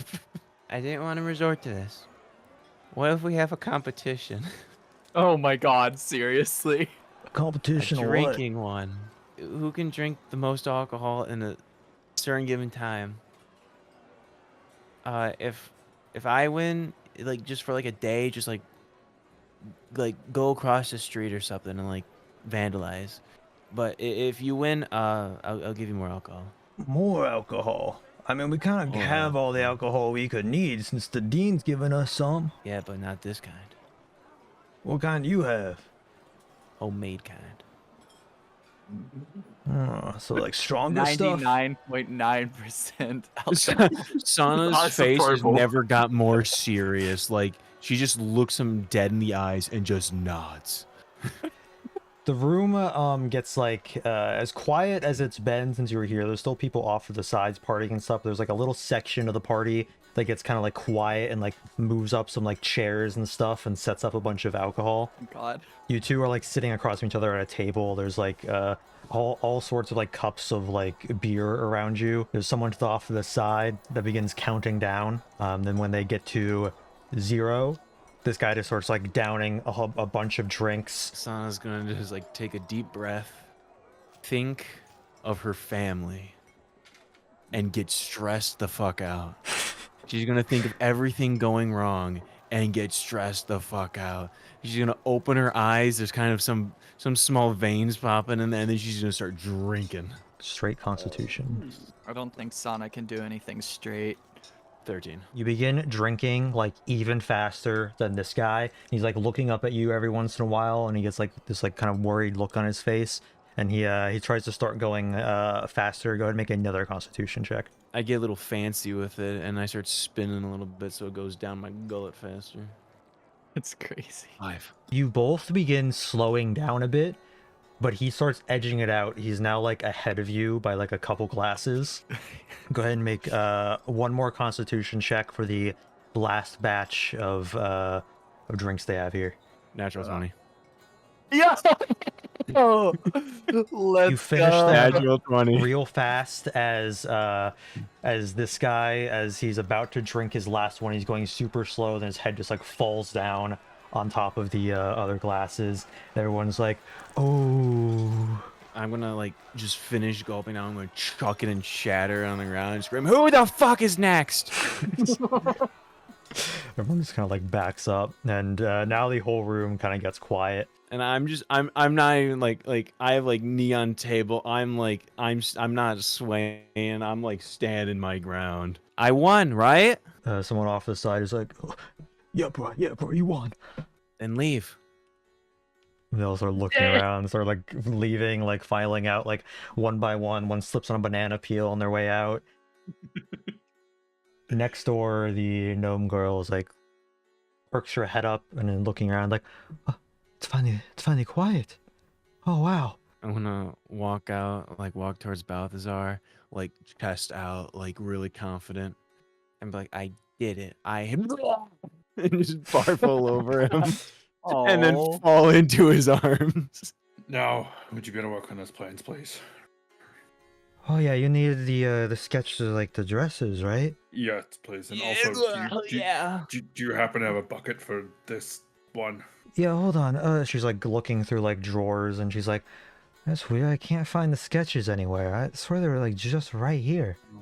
I didn't want to resort to this. What if we have a competition? Oh my god, seriously? Competition A or what? drinking one. Who can drink the most alcohol in a certain given time? If I win, like just for like a day, just like go across the street or something and like vandalize. But if you win, I'll give you more alcohol. More alcohol. I mean, we kind of More have all the alcohol we could need since the dean's given us some. Yeah, but not this kind. What kind do you have? Homemade kind. Oh, so like stronger stuff. 99.9% alcohol. Sana's That's face has purple. never got more serious. Like she just looks him dead in the eyes and just nods. The room gets like as quiet as it's been since you were here. There's still people off to the sides partying and stuff. There's like a little section of the party that gets kind of like quiet and like moves up some like chairs and stuff and sets up a bunch of alcohol. God. You two are like sitting across from each other at a table. There's like all sorts of like cups of like beer around you. There's someone to the off to the side that begins counting down. Then when they get to 0, this guy just starts like downing a bunch of drinks. Sana's gonna just like take a deep breath, think of her family, and get stressed the fuck out. She's gonna think of everything going wrong and get stressed the fuck out. She's gonna open her eyes. There's kind of some small veins popping in there, and then she's gonna start drinking. Straight Constitution. I don't think Sana can do anything straight. 13. You begin drinking like even faster than this guy. He's like looking up at you every once in a while, and he gets like this like kind of worried look on his face, and he tries to start going faster. Go ahead and make another Constitution check. I get a little fancy with it, and I start spinning a little bit so it goes down my gullet faster. It's crazy. 5. You both begin slowing down a bit, but he starts edging it out. He's now like ahead of you by like a couple glasses. Go ahead and make one more Constitution check for the last batch of drinks they have here. Natural 20. Yeah. Oh, let's You finish go. that Natural 20. real fast as this guy, as he's about to drink his last one, he's going super slow, then his head just like falls down on top of the other glasses. Everyone's like, oh. I'm gonna like just finish gulping down. I'm gonna chuck it and shatter it on the ground and scream, "Who the fuck is next?" Everyone just kind of like backs up, and now the whole room kind of gets quiet. And I'm not even like I have like knee on table. I'm not swaying. I'm like standing my ground. I won, right? Someone off the side is like, oh, yeah, bro, you won. Then leave. They all start looking around, start like leaving, like filing out, like one by one. One slips on a banana peel on their way out. Next door, the gnome girl is like perks her head up and then looking around, like, oh, it's finally quiet. Oh wow. I'm gonna walk towards Balthazar, like chest out, like really confident, and be like, "I did it. and just barf all over him, and then Aw. fall into his arms. Now, would you better work on those plans, please? Oh yeah, you needed the sketch of like the dresses, right? Yes, please. And also, do you happen to have a bucket for this one? Yeah, hold on. She's like looking through like drawers, and she's like, "That's weird. I can't find the sketches anywhere. I swear they were like just right here." Oh,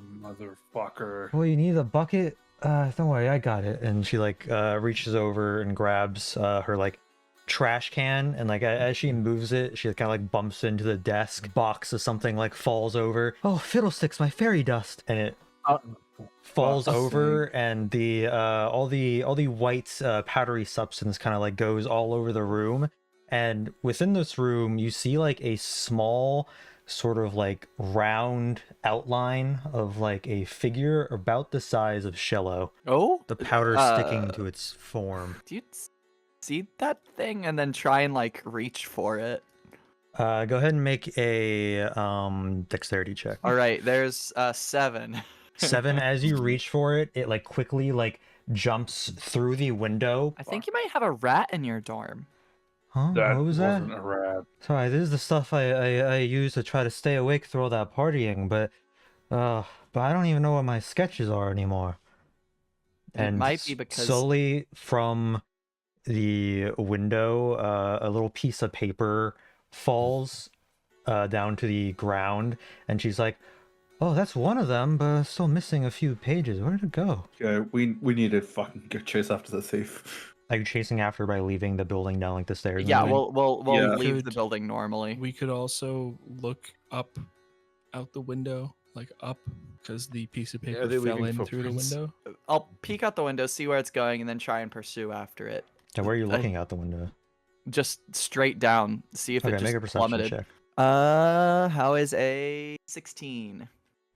motherfucker. Well, you need a bucket? Don't worry, I got it. And she like reaches over and grabs her like trash can, and like as she moves it, she kind of like bumps into the desk. Box of something like falls over. Oh, fiddlesticks, my fairy dust! And it falls over, and the all the white powdery substance kind of like goes all over the room. And within this room, you see like a small sort of like round outline of like a figure about the size of Shello. Oh, The powder sticking to its form. do you see that thing and then try and like reach for it? Go ahead and make a dexterity check. All right, there's 7. 7. As you reach for it, it like quickly like jumps through the window. I think you might have a rat in your dorm. Huh? That What was that? wasn't a rat. Sorry, this is the stuff I use to try to stay awake through all that partying, but I don't even know what my sketches are anymore. It might be because slowly from the window, a little piece of paper falls down to the ground, and she's like, "Oh, that's one of them, but still missing a few pages. Where did it go?" Yeah, we need to fucking go chase after the thief. Are you chasing after by leaving the building down like the stairs? and yeah, everything? we'll Yeah. leave the Could- building normally. We could also look up out the window, like up, because the piece of Yeah, paper they're fell leaving in through the footprints. window. I'll peek out the window, see where it's going, and then try and pursue after it. Yeah, where are you looking out the window? Just straight down, see if it Okay, just make a perception plummeted. check. How is a 16?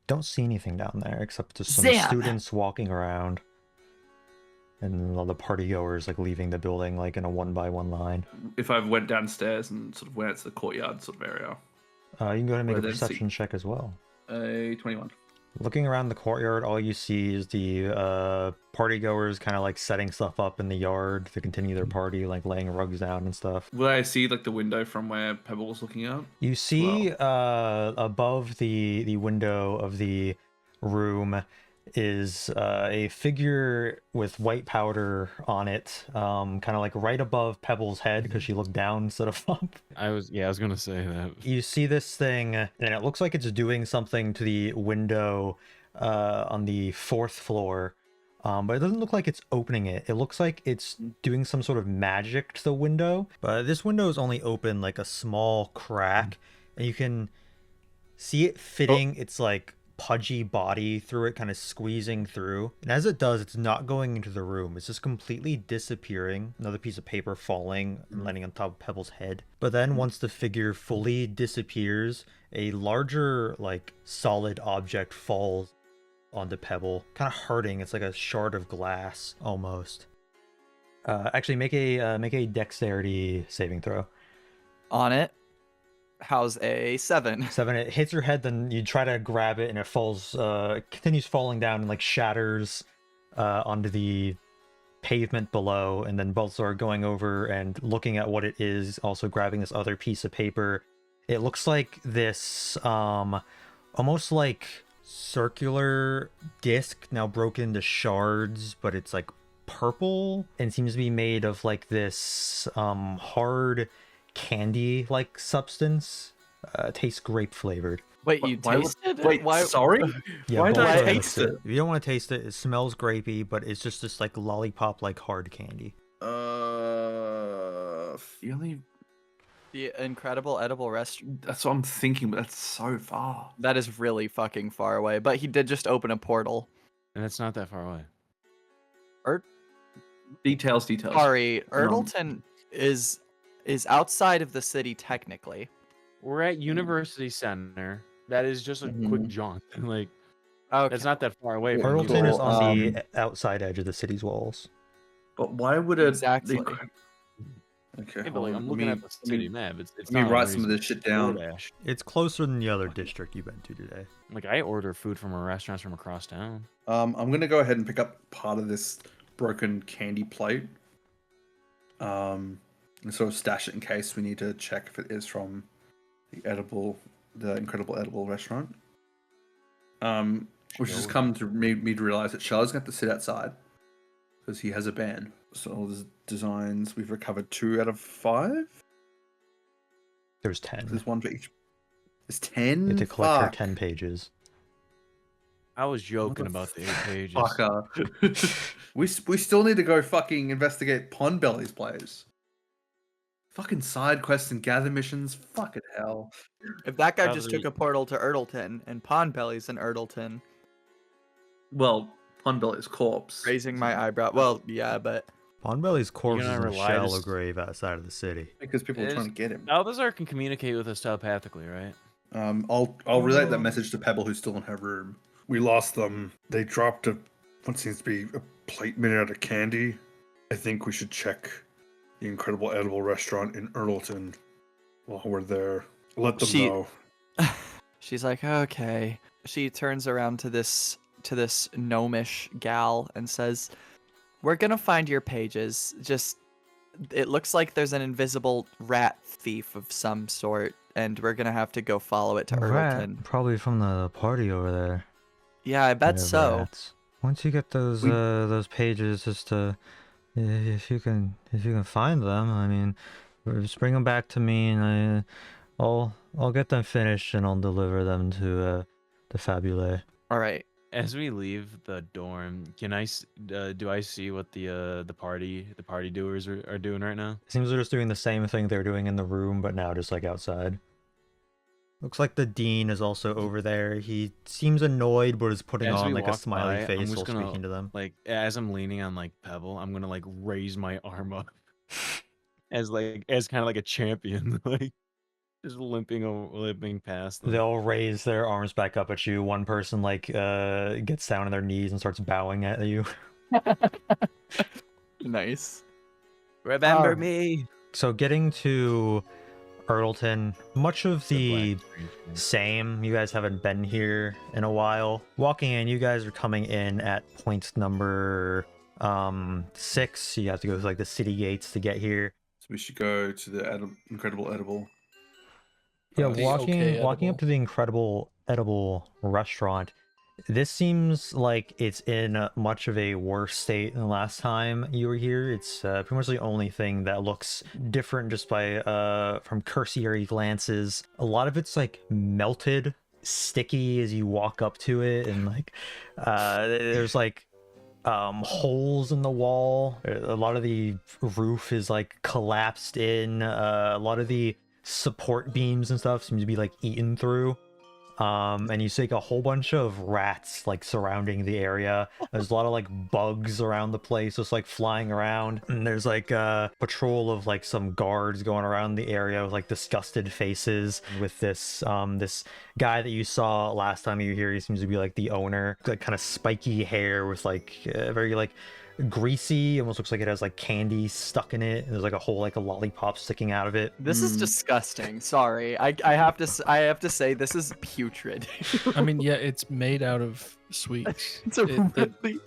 Don't see anything down there except just some Zam! students walking around, and all the party goers like leaving the building like in a 1-by-1 line. If I went downstairs and sort of went out to the courtyard sort of area, You can go ahead and make Well, a then see- perception check as well. a 21. Looking around the courtyard, all you see is the party goers kind of like setting stuff up in the yard to continue their party, like laying rugs down and stuff. Will I see like the window from where Pebble was looking out? You see above the window of the room is a figure with white powder on it, kind of like right above Pebble's head because she looked down instead of up. I was gonna say that. You see this thing, and it looks like it's doing something to the window on the 4th floor, but it doesn't look like it's opening it. It looks like it's doing some sort of magic to the window, but this window is only open like a small crack, and you can see it fitting its like pudgy body through it, kind of squeezing through. And as it does, it's not going into the room. It's just completely disappearing. Another piece of paper falling and landing on top of Pebble's head. But then once the figure fully disappears, a larger, like, solid object falls onto Pebble, kind of hurting. It's like a shard of glass, almost. Actually, make a dexterity saving throw. On it. How's a 7? 7. It hits your head, then you try to grab it, and it falls, continues falling down and like shatters onto the pavement below. And then Balthazar going over and looking at what it is, also grabbing this other piece of paper. It looks like this almost like circular disc now broken into shards, but it's like purple and seems to be made of like this hard candy like substance. Tastes grape flavored. Wait, you Why would- tasted it? Wait, Why? sorry? Yeah, Why did I Balthazar taste likes it? If you don't want to taste it, it smells grapey, but it's just this like lollipop like hard candy. Feeling. The incredible edible restaurant. That's what I'm thinking, but that's so far. That is really fucking far away. But he did just open a portal. And it's not that far away. Details. Sorry, Hold on. Erdleton is outside of the city technically. We're at University Center. That is just a quick Mhm. jaunt. Like Okay. that's not that far away. from Hurlton is University. on the outside edge of the city's walls. But why would it? Exactly. Okay, Yeah, but hold like, on, I'm let looking me- at the city map. It's Let me not write some of unreasonable. this shit down. DoorDash. It's closer than the other district you've been to today. Like I order food from a restaurant from across town. I'm gonna go ahead and pick up part of this broken candy plate. And sort of stash it in case we need to check if it is from the incredible edible restaurant. which has come to me to realize that Shello's going to have to sit outside because he has a ban. So all the designs, we've recovered 2 out of 5. There's 10. There's 1 for each. There's 10. You have to collect her Fuck. 10 pages. I was joking about the 8 pages. Fucker. we still need to go fucking investigate Pondbelly's place. Fucking side quests and gather missions. Fucking hell. If that guy just Probably- took a portal to Erdleton and Pondbelly's in Erdleton, Well, Pondbelly's corpse. raising my eyebrow. Well, yeah, but Pondbelly's corpse is gonna in a rely to shallow s- grave outside of the city. Because people are Is- trying to get him. Balthazar can communicate with us telepathically, right? I'll relay that message to Pebble, who's still in her room. We lost them. They dropped what seems to be a plate made out of candy. I think we should check the incredible edible restaurant in Earlton while we're there. Let them She- know. she's like, okay. She turns around to this gnomish gal and says, "We're gonna find your pages. Just, it looks like there's an invisible rat thief of some sort, and we're gonna have to go follow it to Erdleton." Probably from the party over there. Yeah, I bet Whatever so. that's- Once you get those pages, just if you can find them, I mean, just bring them back to me, and I'll get them finished, and I'll deliver them to Faebulé. All right. As we leave the dorm, can do I see what the party doers are doing right now? It seems they're just doing the same thing they're doing in the room, but now just like outside. Looks like the dean is also over there. He seems annoyed, but is putting As on we like a walk smiley by, I'm face just while gonna, speaking to them. Like as I'm leaning on like Pebble, I'm gonna like raise my arm up as kind of like a champion, like just limping past them. They all raise their arms back up at you. One person like gets down on their knees and starts bowing at you. Nice. Remember Oh. me. So getting to Erdleton, much of the black screen. same. You guys haven't been here in a while. Walking in, you guys are coming in at point number 6. You have to go through like the city gates to get here. So we should go to the incredible edible. Yeah, The walking okay up edible. to the incredible edible restaurant. This seems like it's in much of a worse state than last time you were here. It's pretty much the only thing that looks different just by from cursory glances. A lot of it's like melted, sticky as you walk up to it, and like there's like holes in the wall. A lot of the roof is like collapsed in. A lot of the support beams and stuff seem to be like eaten through. And you see like a whole bunch of rats like surrounding the area. There's a lot of like bugs around the place just like flying around, and there's like a patrol of like some guards going around the area with like disgusted faces. With this this guy that you saw last time you were here, he seems to be like the owner, like kind of spiky hair with like very like greasy, almost looks like it has like candy stuck in it. There's like a whole like a lollipop sticking out of it. This is disgusting. Sorry. I have to say this is putrid. I mean, yeah, it's made out of sweets. It's a really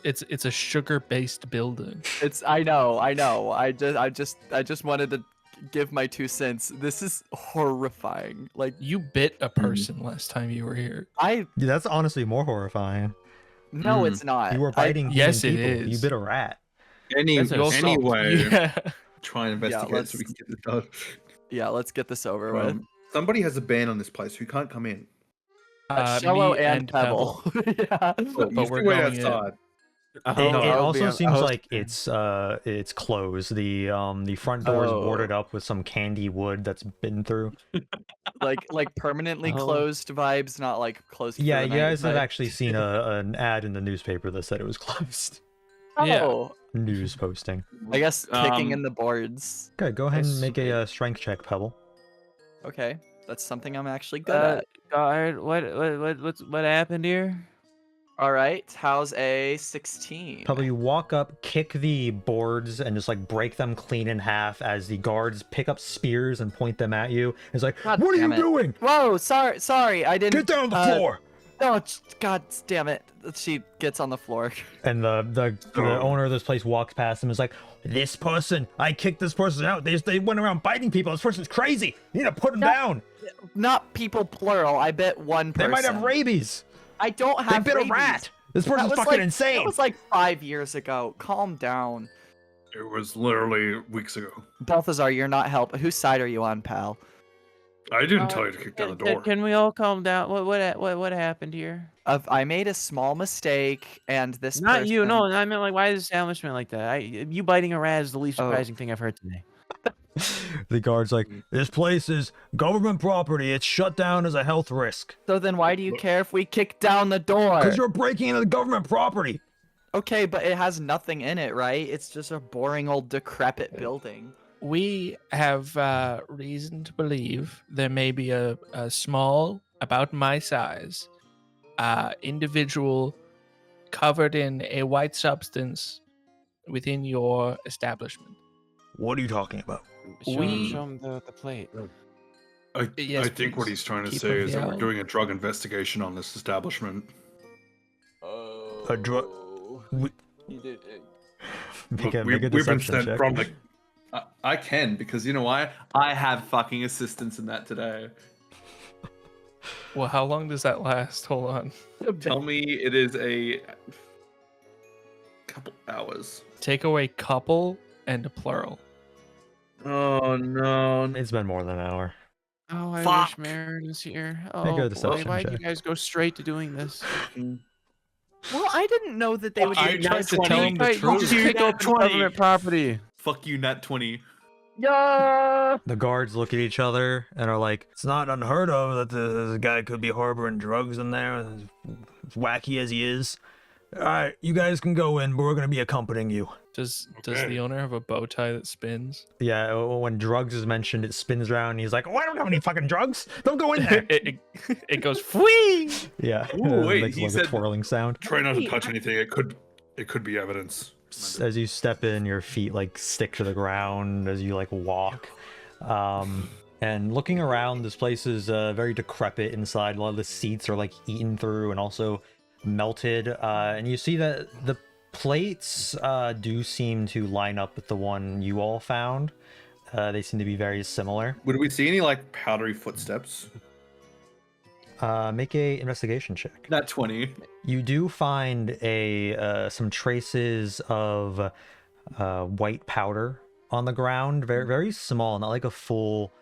It's a sugar-based building. I know. I just wanted to give my 2 cents. This is horrifying. Like You bit a person last time you were here. I Yeah, that's honestly more horrifying. no, it's not. You were biting Yes, human it people. You is. bit a rat. That's assault. Anyway, Yeah. try and investigate let's- so we can get this done. Yeah, let's get this over with. Somebody has a ban on this place. We can't come in. Shello Me and Pebble. Yeah. But But we're wait going in. outside. It, Oh, it I'll also be on- seems I'll- like it's closed. The front door is Oh. boarded up with some candy wood that's been through. like permanently Oh. closed vibes, not like closed. for Yeah, the you night guys have vibes. actually seen an ad in the newspaper that said it was closed. Yeah. Oh, News posting. I guess kicking Um, in the boards. Okay, go ahead and Yes, make a strength check, Pebble. Okay, that's something I'm actually good at. Guard, what happened here? All right, how's a 16? Pebble, you walk up, kick the boards, and just like break them clean in half as the guards pick up spears and point them at you. It's like, God what are you damn it. doing? Whoa, sorry, I didn't. Get down on the floor! No, God damn it! She gets on the floor. And the owner of this place walks past him and is like, this person, I kicked this person out. They went around biting people. This person's crazy. You need to put him down. Not people plural. I bet one They person. might have rabies. I don't have They bit a rabies. rat. This That person's was fucking like, insane. That was like 5 years ago. Calm down. It was literally weeks ago. Balthazar, you're not helping. Whose side are you on, pal? I didn't tell you to kick down the door. Can we all calm down? What happened here? I made a small mistake, and this Not you. person- No, I meant like, why is the establishment like that? You biting a rat is the least Oh. surprising thing I've heard today. The guard's like, this place is government property. It's shut down as a health risk. So then why do you care if we kick down the door? Because you're breaking into the government property. Okay, but it has nothing in it, right? It's just a boring old decrepit building. We have reason to believe there may be a small, about my size, individual covered in a white substance within your establishment. What are you talking about? Show him the plate. Yes, I think what please. he's trying to Keep say of is the that we're owl. doing a drug investigation on this establishment. A drug. Look, Make a we've been deception sent check. from the. I can, because you know why? I have fucking assistance in that today. Well, how long does that last? Hold on. Tell me it is a couple hours. Take away couple and a plural. Oh no. It's been more than an hour. Oh, I Fuck. wish Mherren was here. Make Oh, a boy, deception why'd you check. guys go straight to doing this? Well, I didn't know that they would. I do tried that. to tell him the You truth. just picked up government property. Fuck you, Nat 20. Yeah. The guards look at each other and are like, it's not unheard of that the guy could be harboring drugs in there, as wacky as he is. All right, you guys can go in, but we're going to be accompanying you. Does Okay. the owner have a bow tie that spins? Yeah, when drugs is mentioned, it spins around and he's like, oh, I don't have any fucking drugs. Don't go in there. it goes whee. Yeah, Ooh, wait, makes he like a said- twirling sound. Try not to touch anything. It could be evidence. As you step in, your feet like stick to the ground as you like walk. And looking around, this place is very decrepit inside. A lot of the seats are like eaten through and also melted. And you see that the plates do seem to line up with the one you all found. They seem to be very similar. Would we see any like powdery footsteps? Make a investigation check. Nat 20. You do find some traces of white powder on the ground, very very small, not like a full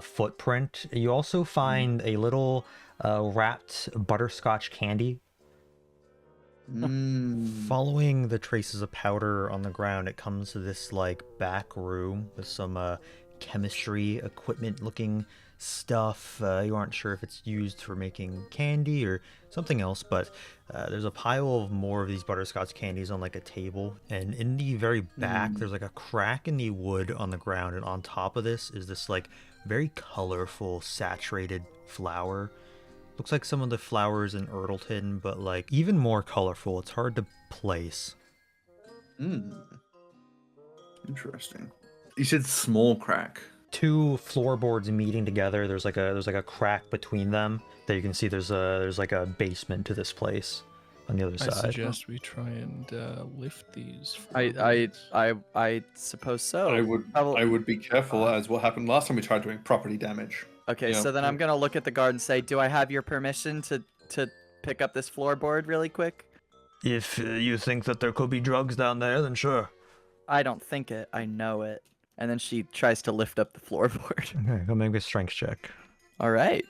footprint. You also find a little wrapped butterscotch candy. Following the traces of powder on the ground, it comes to this like back room with some chemistry equipment looking stuff. You aren't sure if it's used for making candy or something else, but there's a pile of more of these butterscotch candies on like a table, and in the very back there's like a crack in the wood on the ground, and on top of this is this like very colorful saturated flower. Looks like some of the flowers in Erdleton, but like even more colorful. It's hard to place. Interesting. You said small crack. Two floorboards meeting together. There's like a crack between them that you can see. There's like a basement to this place on the other I side. suggest we try and lift these. I suppose so. I would be careful, as what happened last time we tried doing property damage. Okay, Yeah. so then I'm gonna look at the guard and say, do I have your permission to pick up this floorboard really quick? If you think that there could be drugs down there, then sure. I don't think it. I know it. And then she tries to lift up the floorboard. Okay, go make a strength check. All right.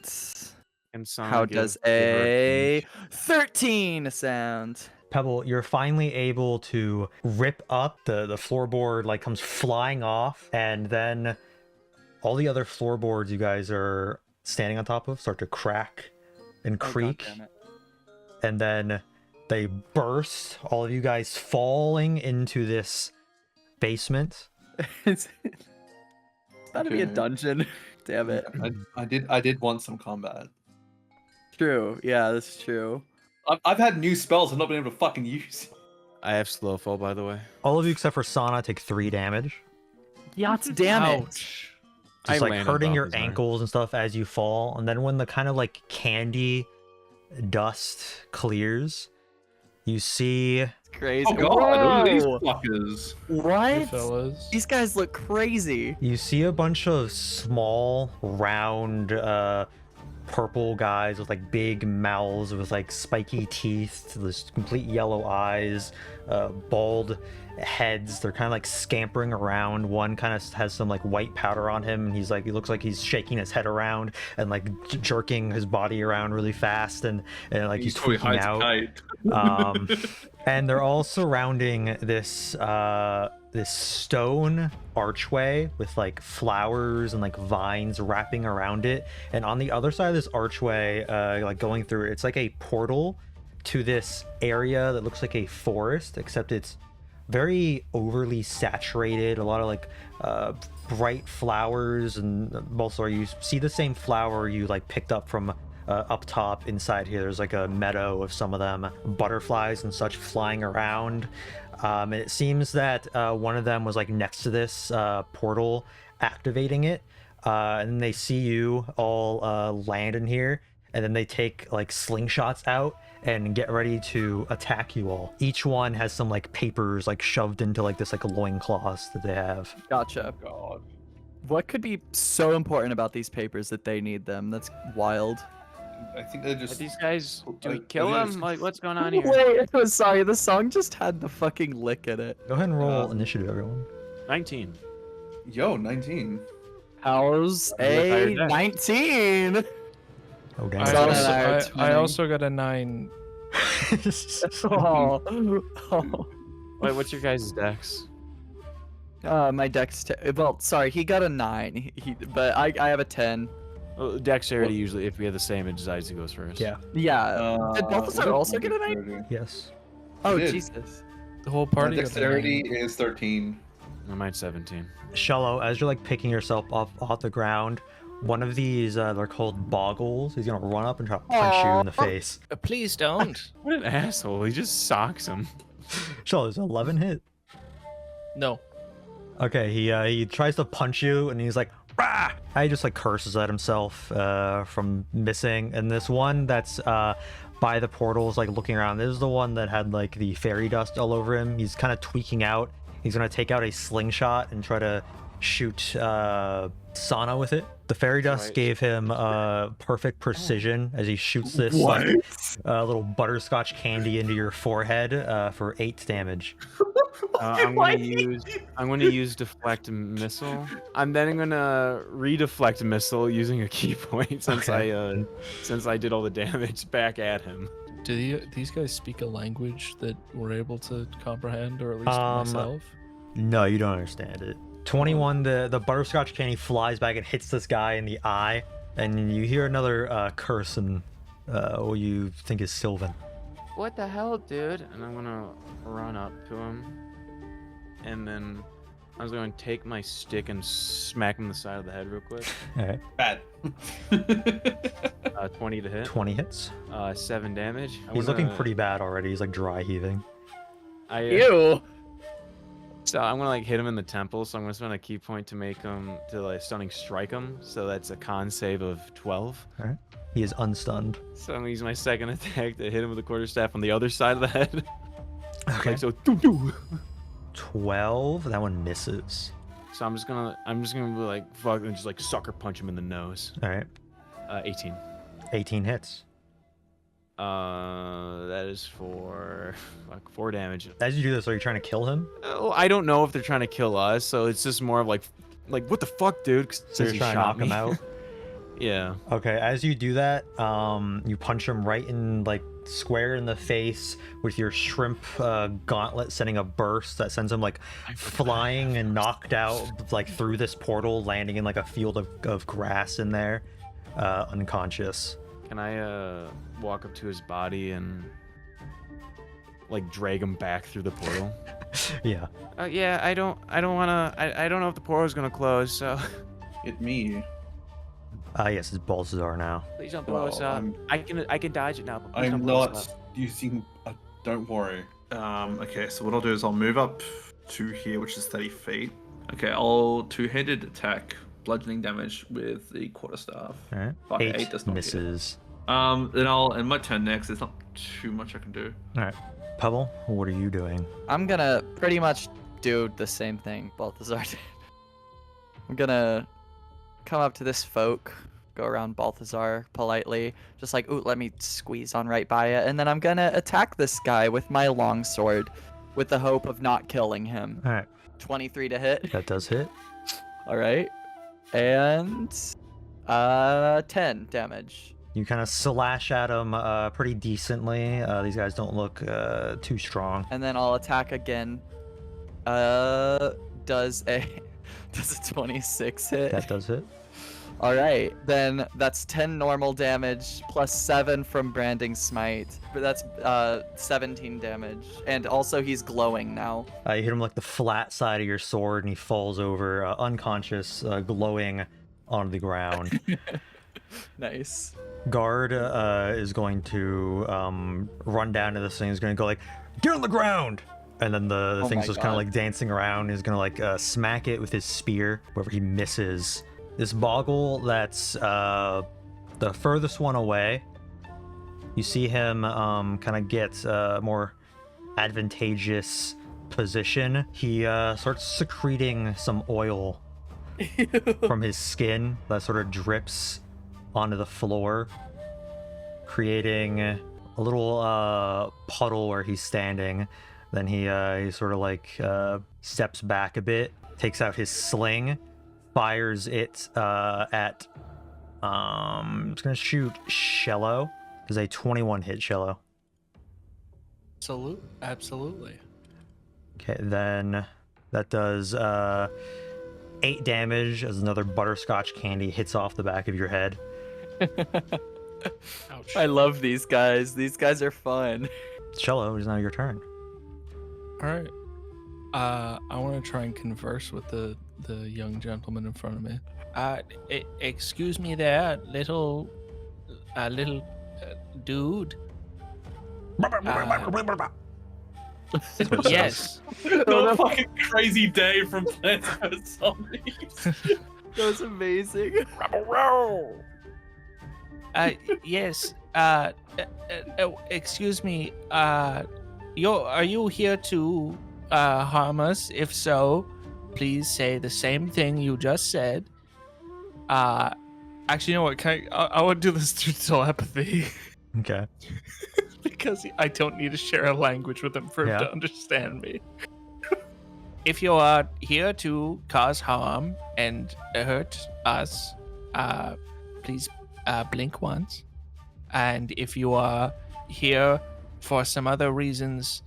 And Sana How give- does give her a advantage. 13 sound? Pebble, you're finally able to rip up the floorboard, like comes flying off, and then all the other floorboards you guys are standing on top of start to crack and creak, Oh, God and then they burst, all of you guys falling into this basement. damn it. It's gotta be a Okay. dungeon. Damn it. I did want some combat. True. Yeah, that's true. I've had new spells I've not been able to fucking use. I have slow fall, by the way. All of you except for Sana take 3 damage. Yachts, damn it. Ouch. Just I like land on hurting your Balthazar. ankles and stuff as you fall. And then when the kind of like candy dust clears, you see Crazy. Oh god, look at these Whoa! fuckers. Hey, What? fellas. These guys look crazy. You see a bunch of small, round, purple guys with like big mouths with like spiky teeth, this complete yellow eyes, bald heads. They're kind of like scampering around. One kind of has some like white powder on him, and he looks like he's shaking his head around and like jerking his body around really fast, and like he's freaking out. And they're all surrounding this this stone archway with like flowers and like vines wrapping around it. And on the other side of this archway, like going through it, it's like a portal to this area that looks like a forest, except it's very overly saturated. A lot of like bright flowers, and also you see the same flower you like picked up from up top inside here. There's like a meadow of some of them, butterflies and such flying around. And it seems that one of them was like next to this portal activating it, and they see you all land in here, and then they take like slingshots out and get ready to attack you all. Each one has some like papers like shoved into like this like loincloths that they have. Gotcha. God. What could be so important about these papers that they need them? That's wild. I think they're Are just. these guys, do we kill they're them? just- Like, what's going on here? Wait, I'm sorry. The song just had the fucking lick in it. Go ahead and roll initiative, everyone. 19. Yo, 19. How's a 19? Oh damn. I Zara also, and I are I twinning. also got a 9. Oh. Wait, what's your guys' dex? My dex. Well, sorry, he got a 9. But I have a 10. Well, dexterity usually, if we have the same, it decides who goes first. Yeah. Yeah. Did Balthazar also get a 9? Dexterity. Yes. Oh, did. Jesus. The whole My party got a dexterity 9. is 13. Mine's 17. Shello, as you're like picking yourself off the ground, one of these they're called boggles. He's gonna run up and try to punch you in the face. Please don't. What an asshole. He just socks him. Shello, there's 11 hit. No. Okay, he tries to punch you, and he's like, "Rah!" And he just like curses at himself from missing. And this one that's by the portal is like looking around. This is the one that had like the fairy dust all over him. He's kind of tweaking out. He's gonna take out a slingshot and try to shoot Sana with it. The fairy dust Right. gave him perfect precision as he shoots this like, little butterscotch candy into your forehead for 8 damage. I'm gonna use deflect missile. I'm then gonna redeflect missile using a key point since I did all the damage back at him. Do these guys speak a language that we're able to comprehend, or at least myself? No, you don't understand it. 21, the butterscotch candy flies back and hits this guy in the eye, and you hear another curse and what you think is Sylvan. What the hell, dude? And I'm gonna run up to him, and then I was going to take my stick and smack him in the side of the head real quick. Alright, Bad. 20 to hit. 20 hits. 7 damage. He's looking pretty bad already. He's like dry heaving. Ew. So I'm gonna like hit him in the temple. So I'm gonna spend a key point to make him to like stunning strike him. So that's a con save of 12. Alright. He is unstunned. So I'm gonna use my second attack to hit him with the quarterstaff on the other side of the head. Okay. Like so. Doo -doo. 12. That one misses. So I'm just gonna be like fuck and just like sucker punch him in the nose. Alright. 18. 18 hits. That is for like 4 damage. As you do this, are you trying to kill him? Oh, I don't know if they're trying to kill us, so it's just more of like what the fuck, dude? 'Cause So you're he trying to shot knock him me. out? Yeah. Okay, as you do that, you punch him right in, like, square in the face with your shrimp gauntlet, sending a burst that sends him, like, flying and knocked out, like, through this portal, landing in, like, a field of grass in there, unconscious. Can I walk up to his body and like drag him back through the portal? Yeah. Yeah, I don't wanna. I don't know if the portal's gonna close, so Hit me. Yes, it's Balthazar now. please don't blow us Oh, up. I can dodge it now. But please I'm don't blow us not up. using. Don't worry. Okay, so what I'll do is I'll move up to here, which is 30 feet. Okay, I'll two-handed attack, bludgeoning damage with the quarterstaff. Alright. Fuck, 8 8 does not hit. misses. Then I'll end my turn next. There's not too much I can do. Alright. Pebble, what are you doing? I'm gonna pretty much do the same thing Balthazar did. I'm gonna come up to this folk, go around Balthazar politely, just like, ooh, let me squeeze on right by it, and then I'm gonna attack this guy with my longsword, with the hope of not killing him. All right, 23 to hit. that does hit. All right, and 10 damage. You kind of slash at him pretty decently. These guys don't look too strong. And then I'll attack again. Does a 26 hit? That does hit. All right, then that's 10 normal damage plus 7 from Branding Smite. But that's 17 damage. And also he's glowing now. You hit him like the flat side of your sword, and he falls over unconscious, glowing on the ground. Nice. Guard is going to run down to this thing. He's going to go like, get on the ground! And then the Oh thing's my just kind of God. like dancing around. He's going to like smack it with his spear wherever he misses. This boggle that's the furthest one away, you see him kind of get a more advantageous position. He starts secreting some oil from his skin that sort of drips onto the floor, creating a little puddle where he's standing. Then he sort of like steps back a bit, takes out his sling, fires it at it's gonna shoot Shello. Does a 21 hit Shello? Absolutely. Okay, then that does 8 damage as another butterscotch candy hits off the back of your head. Ouch. I love these guys. These guys are fun. Shello, it is now your turn. All right. I want to try and converse with the young gentleman in front of me. Excuse me there, little dude. Yes. No fucking crazy day from Plants vs Zombies. That was amazing. Yes. Excuse me. Are you here to harm us? If so, please say the same thing you just said. Actually, you know what? I would do this through telepathy Okay. because I don't need to share a language with him for him Yeah. to understand me. If you are here to cause harm and hurt us, please blink once. And if you are here for some other reasons,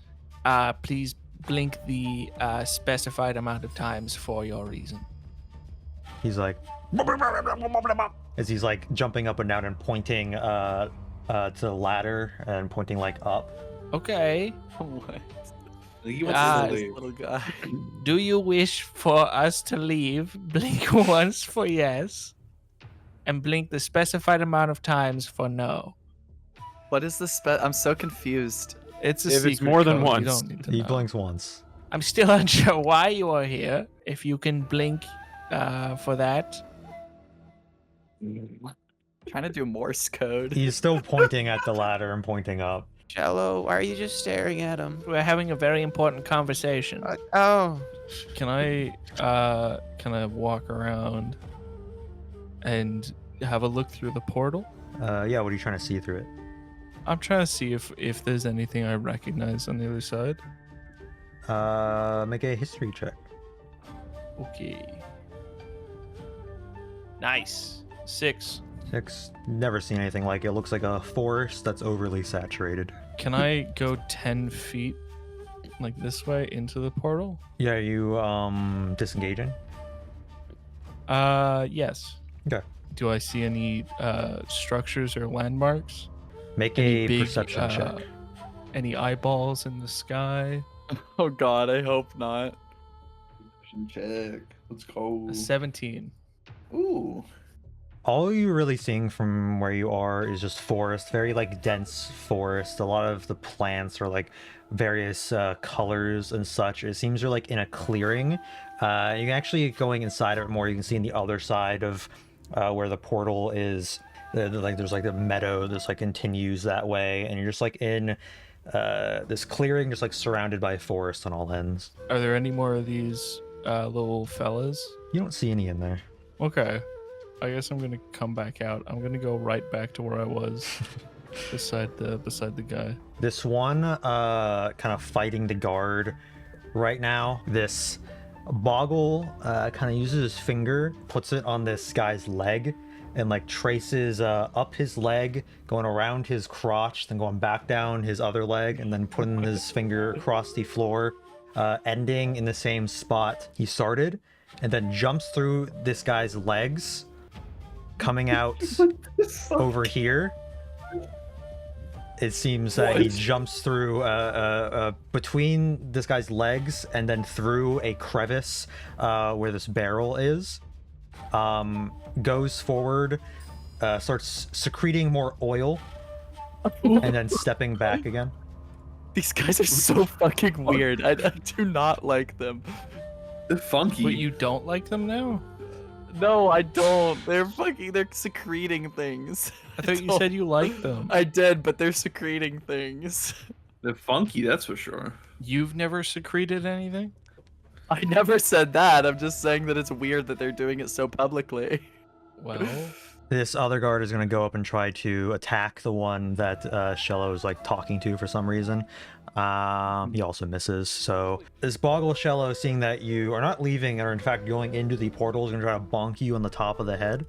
please blink the specified amount of times for your reason. He's like, as he's like jumping up and down and pointing to the ladder and pointing like up. Okay. What? He wants to This leave. little guy. Do you wish for us to leave? Blink once for yes, and blink the specified amount of times for no. What is this? I'm so confused. It's a If it's secret more than code, once. You don't need to He know. blinks once. I'm still unsure why you are here. If you can blink for that. Trying to do Morse code. He's still pointing at the ladder and pointing up. Shello, why are you just staring at him? We're having a very important conversation. Oh, Can I walk around and have a look through the portal? Yeah, what are you trying to see through it? I'm trying to see if there's anything I recognize on the other side. Make a history check. Okay. Nice. 6. 6. Never seen anything like it. Looks like a forest that's overly saturated. Can I go 10 feet like this way into the portal? Yeah, are you disengaging? Yes. Okay. Do I see any structures or landmarks? Make Any a big, perception check. Any eyeballs in the sky? Oh God, I hope not. Check. Let's go. A 17. Ooh. All you're really seeing from where you are is just forest, very like dense forest. A lot of the plants are like various colors and such. It seems you're like in a clearing. You can actually going inside of it more. You can see on the other side of where the portal is. Like there's like a meadow that's like continues that way, and you're just like in this clearing, just like surrounded by forest on all ends. Are there any more of these little fellas? You don't see any in there. Okay. I guess I'm gonna come back out. I'm gonna go right back to where I was, beside the guy. This one, kind of fighting the guard right now. This Boggle, kind of uses his finger, puts it on this guy's leg, and like traces up his leg, going around his crotch, then going back down his other leg, and then putting his finger across the floor, ending in the same spot he started, and then jumps through this guy's legs, coming out over here. It seems that he jumps through between this guy's legs and then through a crevice where this barrel is. Goes forward, starts secreting more oil, and then stepping back again. These guys are so fucking weird. I do not like them. They're funky. But you don't like them now? No, I don't. They're secreting things. I thought you said you liked them. I did, but they're secreting things. They're funky, that's for sure. You've never secreted anything? I never said that. I'm just saying that it's weird that they're doing it so publicly. Well, This other guard is going to go up and try to attack the one that Shello is like talking to for some reason. He also misses. So this Boggle Shello, seeing that you are not leaving and are in fact going into the portal, is going to try to bonk you on the top of the head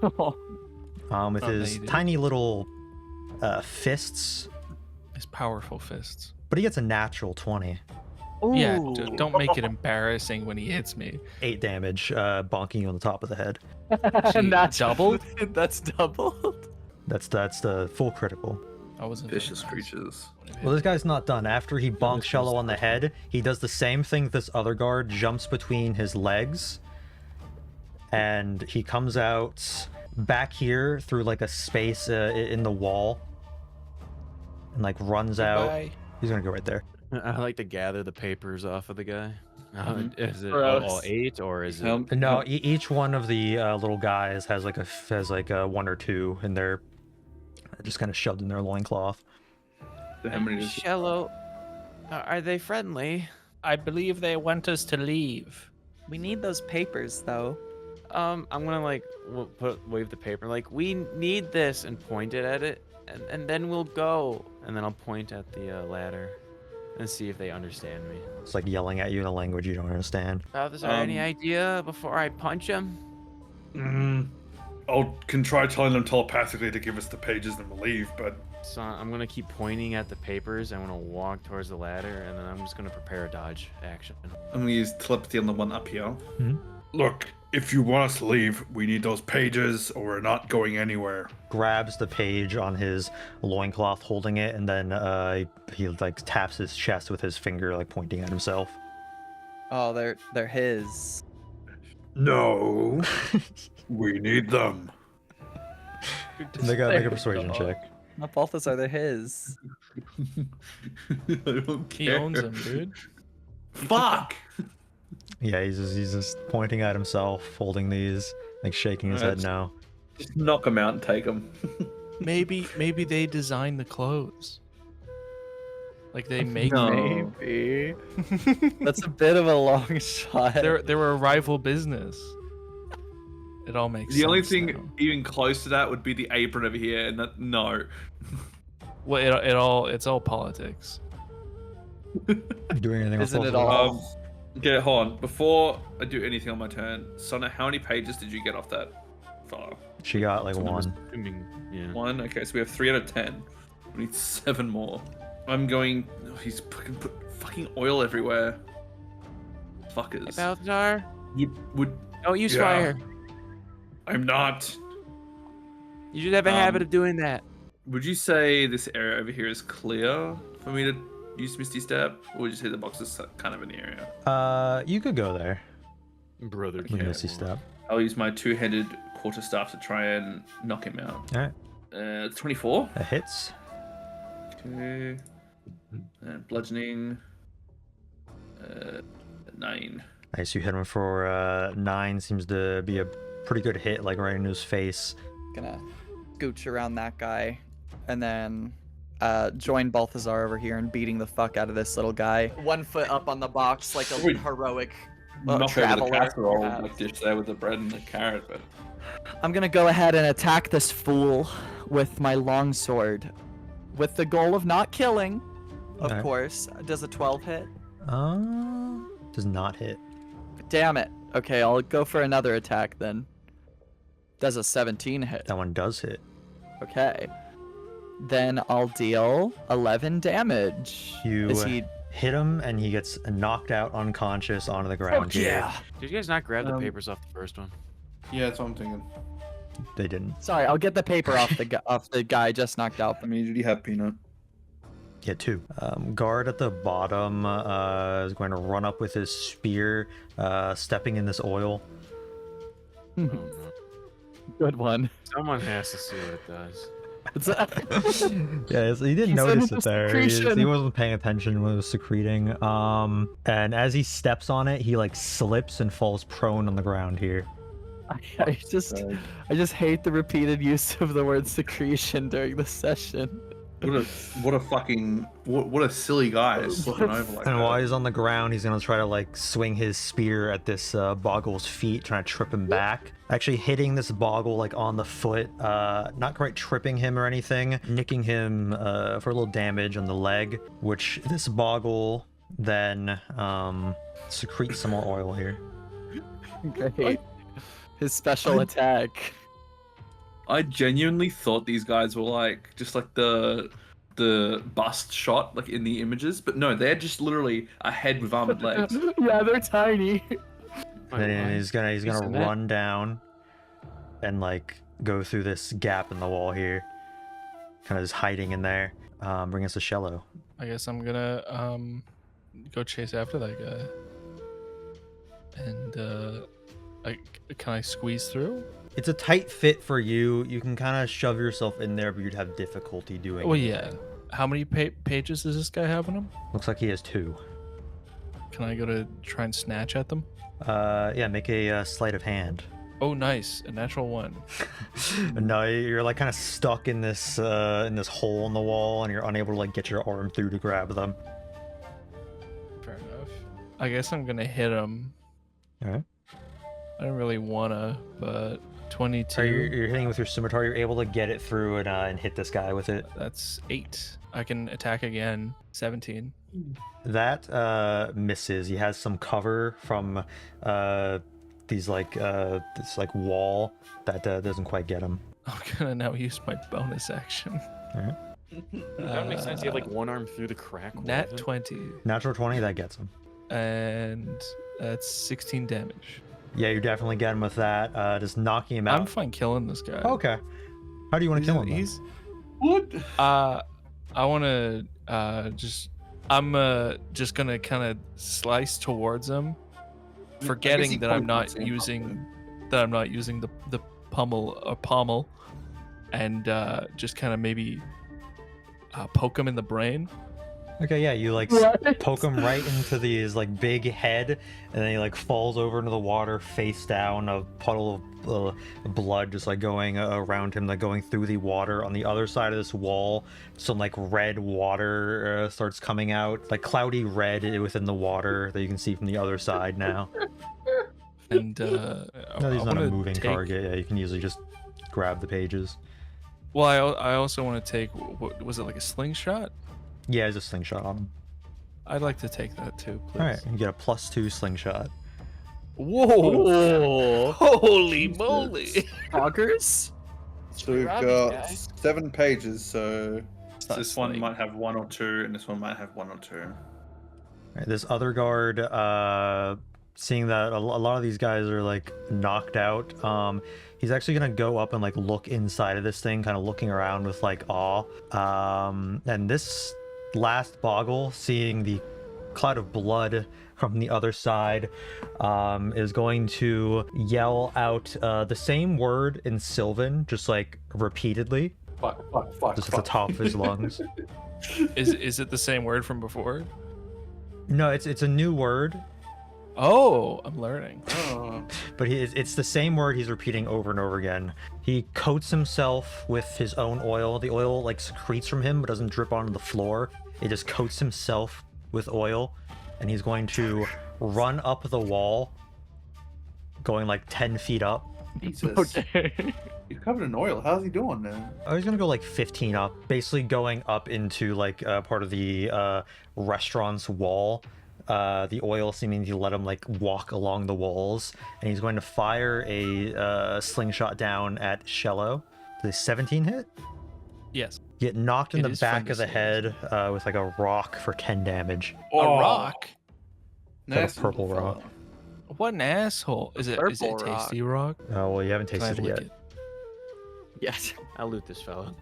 with his tiny little fists. his powerful fists. But he gets a natural 20. Yeah, don't make it embarrassing when he hits me. 8 damage, bonking you on the top of the head. Gee, That's doubled? That's doubled. That's the full critical. I wasn't Vicious creatures. Well, this guy's not done. After he bonks Shello on the head, he does the same thing this other guard, jumps between his legs, and he comes out back here through like a space in the wall, and like runs out. Bye. He's gonna go right there. I like to gather the papers off of the guy. Is it Gross. all 8 or is it? No, each one of the little guys has like a 1 or 2, and they're just kind of shoved in their loincloth. How many is Shello, are they friendly? I believe they want us to leave. We need those papers, though. I'm gonna like wave the paper like we need this and point it at it, and then we'll go. And then I'll point at the ladder and see if they understand me. It's like yelling at you in a language you don't understand. Balthazar, any idea before I punch him? Can try telling them telepathically to give us the pages and we'll leave, but So I'm gonna keep pointing at the papers. I'm gonna walk towards the ladder, and then I'm just gonna prepare a dodge action. I'm gonna use telepathy on the one up here. look, if you want us to leave, we need those pages or we're not going anywhere. Grabs the page on his loincloth, holding it, and then he like taps his chest with his finger, like pointing at himself. Oh, they're his. No, we need them. They gotta make a persuasion check. Not Balthazar, they're his. I don't He care. owns them, dude. Fuck! Yeah, he's just pointing at himself, holding these, like shaking his head no. Just knock them out and take them. Maybe they design the clothes. Like they make No. them. Maybe. That's a bit of a long shot. They're a rival business. It all makes sense. The only thing now. even close to that would be the apron over here, and that no. Well, it's all politics. Doing anything else? Isn't it Balthazar? all? Okay, hold on. Before I do anything on my turn, Sonna, how many pages did you get off that file? She got like 1. Yeah. 1? Okay, so we have 3 out of 10. We need 7 more. I'm going... Oh, he's fucking put fucking oil everywhere. Fuckers. Balthazar, Would... don't use Yeah. fire. I'm not. You should have a habit of doing that. Would you say this area over here is clear for me to use Misty Step? Or would you say the box is kind of in the area? You could go there. Brother With Misty Step. I'll use my 2-handed quarterstaff to try and knock him out. Alright. 24. That hits. Okay. And bludgeoning. 9. Nice, you hit him for 9. Seems to be a pretty good hit, like right into his face. Gonna gooch around that guy, and then join Balthazar over here and beating the fuck out of this little guy. 1 foot up on the box, like a Wait. heroic Well, knock over the traveler, casserole perhaps. like dish there with the bread and the carrot, but I'm gonna go ahead and attack this fool with my longsword, with the goal of not killing, of Okay. course. Does a 12 hit? Does not hit. Damn it. Okay, I'll go for another attack then. Does a 17 hit? That one does hit. Okay. Then I'll deal 11 damage. You Is he? hit him, and he gets knocked out unconscious onto the ground here. Did you guys not grab the papers off the first one? Yeah, that's what I'm thinking. They didn't. Sorry, I'll get the paper off the guy just knocked out. I mean, did he have peanut? Yeah, 2. Guard at the bottom is going to run up with his spear, stepping in this oil. Oh, no. Good one. Someone has to see what it does. Yeah, he didn't He's notice in it there. secretion. He wasn't paying attention when it was secreting. And as he steps on it, he like slips and falls prone on the ground here. I just hate the repeated use of the word secretion during the session. What a silly guy slipping over like And that. while he's on the ground, he's gonna try to like swing his spear at this Boggle's feet, trying to trip him back. Actually hitting this Boggle like on the foot, not quite tripping him or anything, nicking him for a little damage on the leg, which this Boggle then secretes some more oil here. Great. His special attack. I genuinely thought these guys were like just like the bust shot like in the images, but no, they're just literally a head with armored legs. Yeah, they're tiny. And he's gonna Isn't that- run down and like go through this gap in the wall here, kind of just hiding in there. Bring us a Shello. I guess I'm gonna go chase after that guy. And can I squeeze through? It's a tight fit for you. You can kind of shove yourself in there, but you'd have difficulty doing Well, it. yeah. How many pages does this guy have on him? Looks like he has 2. Can I go to try and snatch at them? Yeah, make a sleight of hand. Oh, nice. A natural 1. No, you're like kind of stuck in this hole in the wall, and you're unable to like get your arm through to grab them. Fair enough. I guess I'm gonna hit him. All right. I don't really wanna, but 22. You're hitting with your scimitar. You're able to get it through and hit this guy with it. That's 8. I can attack again. 17. That misses. He has some cover from these like this like wall that doesn't quite get him. I'm gonna now use my bonus action. All right. That makes sense. You have like one arm through the crack. Nat 20, Natural 20, that gets him. and that's 16 damage. Yeah, you definitely get him with that. Just knocking him out. I'm fine killing this guy. Okay. How do you want to kill him? then? He's What? I want to I'm just gonna kind of slice towards him, forgetting that I'm not using the pommel, and just kind of maybe poke him in the brain. Okay, yeah, you like What? poke him right into his like big head, and then he like falls over into the water face down, a puddle of blood just like going around him, like going through the water. On the other side of this wall, some like red water starts coming out, like cloudy red within the water that you can see from the other side now. And No, he's I not a wanna moving take- target. Yeah, you can usually just grab the pages. Well, I also want to take, what was it, like a slingshot? Yeah, there's a slingshot on him. I'd like to take that too, please. All right, you get a +2 slingshot. Whoa! Holy moly! Poggers? So we've Grab it, got guys. 7 pages, so not this one snake. might have 1 or 2, and this one might have 1 or 2. All right, this other guard, seeing that a lot of these guys are like knocked out, he's actually gonna go up and like look inside of this thing, kind of looking around with like awe. And this last Boggle, seeing the cloud of blood from the other side, is going to yell out the same word in Sylvan, just like repeatedly, Fuck, just at the top of his lungs. Is it the same word from before? No, it's a new word. Oh, I'm learning. But it's the same word he's repeating over and over again. He coats himself with his own oil. The oil like secretes from him but doesn't drip onto the floor. It just coats himself with oil, and he's going to run up the wall, going like 10 feet up. Jesus. He's covered in oil. How's he doing, man? I was gonna go like 15 up, basically going up into like part of the restaurant's wall. The oil seeming to let him like walk along the walls, and he's going to fire a slingshot down at Shello. The 17 hit? Yes. Get knocked in It the is back fun to of the see. head with like a rock for 10 damage. A rock? Like a purple rock. What an asshole! Is it a Purple tasty rock? Oh well, you haven't Can I tasted it lick yet. it? Yes. I'll loot this fella.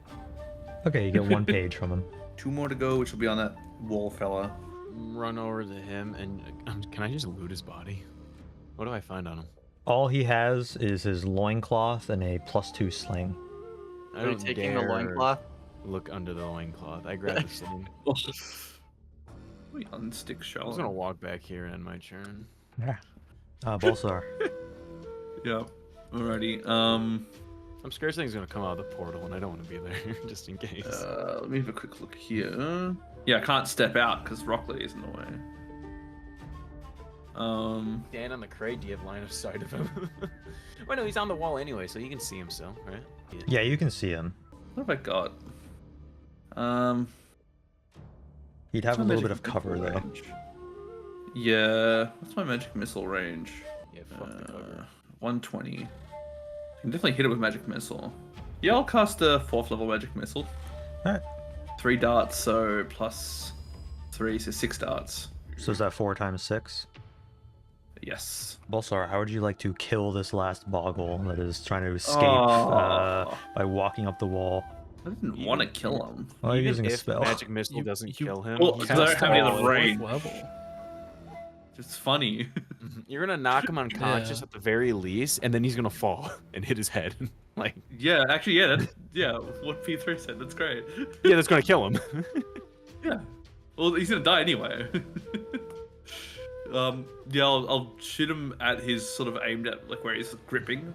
Okay, you get 1 page from him. 2 more to go, which will be on that wall fella. Run over to him and can I just loot his body? What do I find on him? All he has is his loincloth and a +2 sling. I Are you don't taking the dare loincloth? look under the loincloth. I grab the sling. We unstick I Shello. was gonna walk back here and end my turn. Yeah. Balthazar. Yeah. Alrighty. I'm scared something's gonna come out of the portal and I don't want to be there, just in case. Let me have a quick look here. Yeah, I can't step out because Rockley is in the way. Dan on the crate, do you have line of sight of him? Well, no, he's on the wall anyway, so you can see him still, right? Yeah, you can see him. What have I got? He'd have a what's my little bit magic of cover missile though. range? Yeah. What's my magic missile range? Yeah, fuck the cover. 120. I can definitely hit it with magic missile. Yeah, I'll cast a 4th level magic missile. Alright. 3 darts, so plus 3, so 6 darts. So is that 4 times 6? Yes. Balthazar, how would you like to kill this last boggle that is trying to escape Oh. by walking up the wall? I didn't want to kill him. Well, you're Even using a if spell. magic missile doesn't kill him, Well, he's I don't gonna have any fall. other range. Level. It's funny. You're gonna knock him unconscious Yeah. at the very least, and then he's gonna fall and hit his head. Like, Yeah, actually, yeah, yeah. What P3 said, that's great. yeah, that's gonna kill him. Yeah. Well, he's gonna die anyway. Yeah, I'll shoot him at his sort of aimed at like where he's gripping,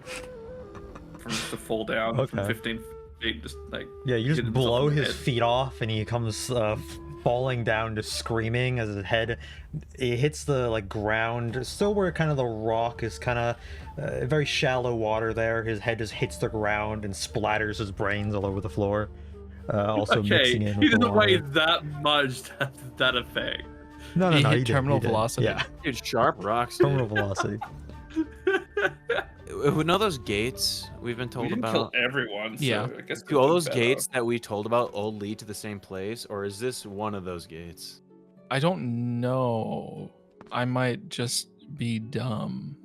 from just to fall down from Okay. 15 feet, just like. Yeah, you hit just himself blow in the his head. feet off, and he comes falling down, just screaming as his head it hits the like ground, still where kind of the rock is kind of very shallow water there. His head just hits the ground and splatters his brains all over the floor. Also Okay, mixing in he with the doesn't weigh water. that much to have that effect. No, He hit he did, terminal he did. velocity. Yeah, Dude, sharp rocks. Dude. terminal velocity. We know those gates we've been We told didn't about. kill everyone, so Yeah. I guess Do all we'll those do better. gates that we told about all lead to the same place, or is this one of those gates? I don't know. I might just be dumb.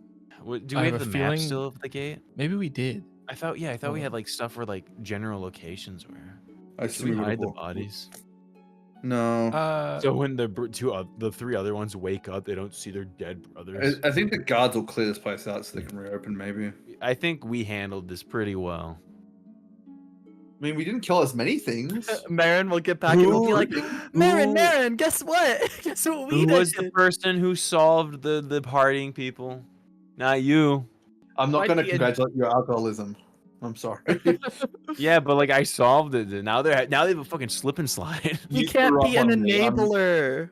Do I we have have a the map feeling- still of the gate? Maybe we did. I thought we had like stuff where like general locations were. I Should we hide the walked- bodies? No. So when the the 3 other ones wake up, they don't see their dead brothers. I think the guards will clear this place out so they can reopen, maybe. I think we handled this pretty well. I mean, we didn't kill as many things. Mherren will get back and we'll be like, Mherren, guess what? Guess what we Who did? was the person who solved the partying people? Not you. I'm not Might going to be a- congratulate your alcoholism. I'm sorry. Yeah, but like I solved it. Now they have a fucking slip and slide. You You can't threw be up an on me, I'm- enabler.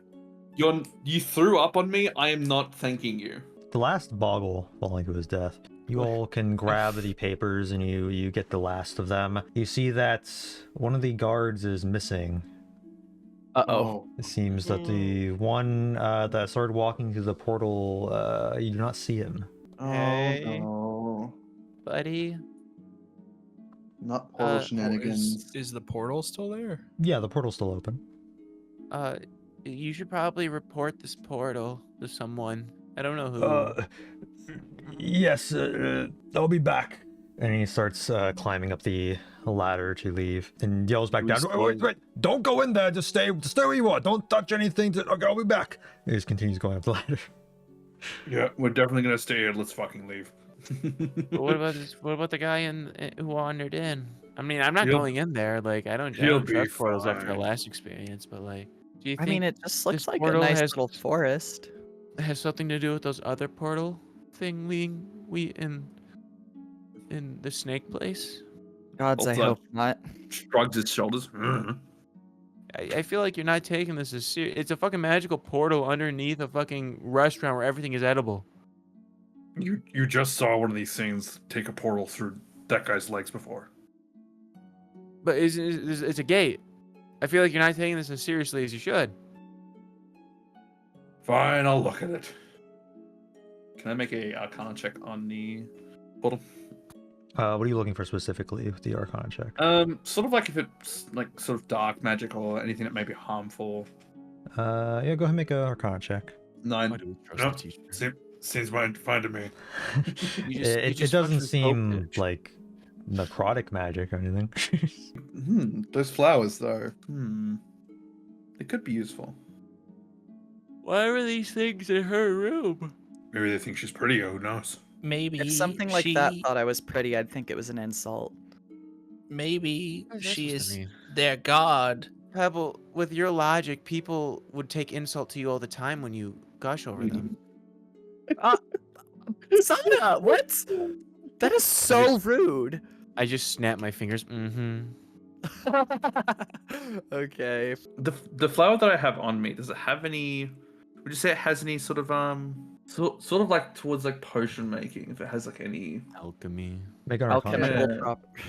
You threw up on me. I am not thanking you. The last boggle falling to his death. You all can grab the papers and you get the last of them. You see that one of the guards is missing. Uh-oh. It seems that the one that started walking through the portal, you do not see him. Hey. Oh, no. Buddy. Not portal shenanigans. Is the portal still there? Yeah, the portal's still open. You should probably report this portal to someone. I don't know who. Yes, I'll be back. And he starts climbing up the ladder to leave and yells back We down. still- Wait, don't go in there. Just stay where you are. Don't touch anything. Okay, I'll be back. He just continues going up the ladder. Yeah, we're definitely going to stay here. Let's fucking leave. But what about this? What about the guy who wandered in? I mean, I'm not He'll- going in there. Like, I don't he'll be trust portals after the fine. last experience. But like, do you I think mean, it just looks this like a portal nice has- little forest. it has something to do with those other portal thing we in the snake place? Gods, I Also- hope not. Shrugs his shoulders. I feel like you're not taking this as serious. It's a fucking magical portal underneath a fucking restaurant where everything is edible. You just saw one of these things take a portal through that guy's legs before. But it's a gate. I feel like you're not taking this as seriously as you should. Fine, I'll look at it. Can I make a Arcana check on the portal? What are you looking for specifically with the Arcana check? Sort of like if it's like sort of dark magic or anything that may be harmful. Yeah, go ahead and make an Arcana check. 9. Why do we trust Nope. the teacher? Seems fine to me. You It just doesn't fucking seem focused. like necrotic magic or anything. Those flowers, though. They could be useful. Why were these things in her room? Maybe they think she's pretty. Who knows? Maybe If something like she, that thought I was pretty, I'd think it was an insult. maybe What is that she supposed to is mean? their god. Pebble, with your logic, people would take insult to you all the time when you gush over them. Sana, what? That is so rude. I just snap my fingers. Mm-hmm. Okay. The flower that I have on me, does it have any? Would you say it has any sort of sort of like towards like potion making? If it has like any, Alchemy. Make an Arcana check. Alchemical Yeah. property.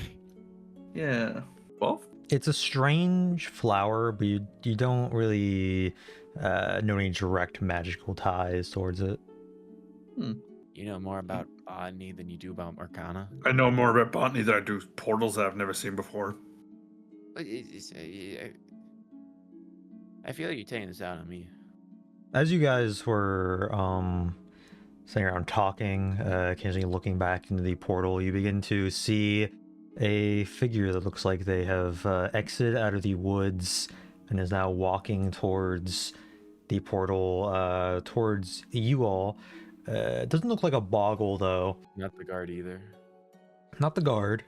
yeah, 12. It's a strange flower, but you don't really know any direct magical ties towards it. You know more about botany than you do about Arcana. I know more about botany than I do portals that I've never seen before. I feel like you're taking this out on me. As you guys were sitting around talking, occasionally looking back into the portal, you begin to see a figure that looks like they have exited out of the woods and is now walking towards the portal, towards you all. It doesn't look like a boggle, though. Not the guard either. Not the guard,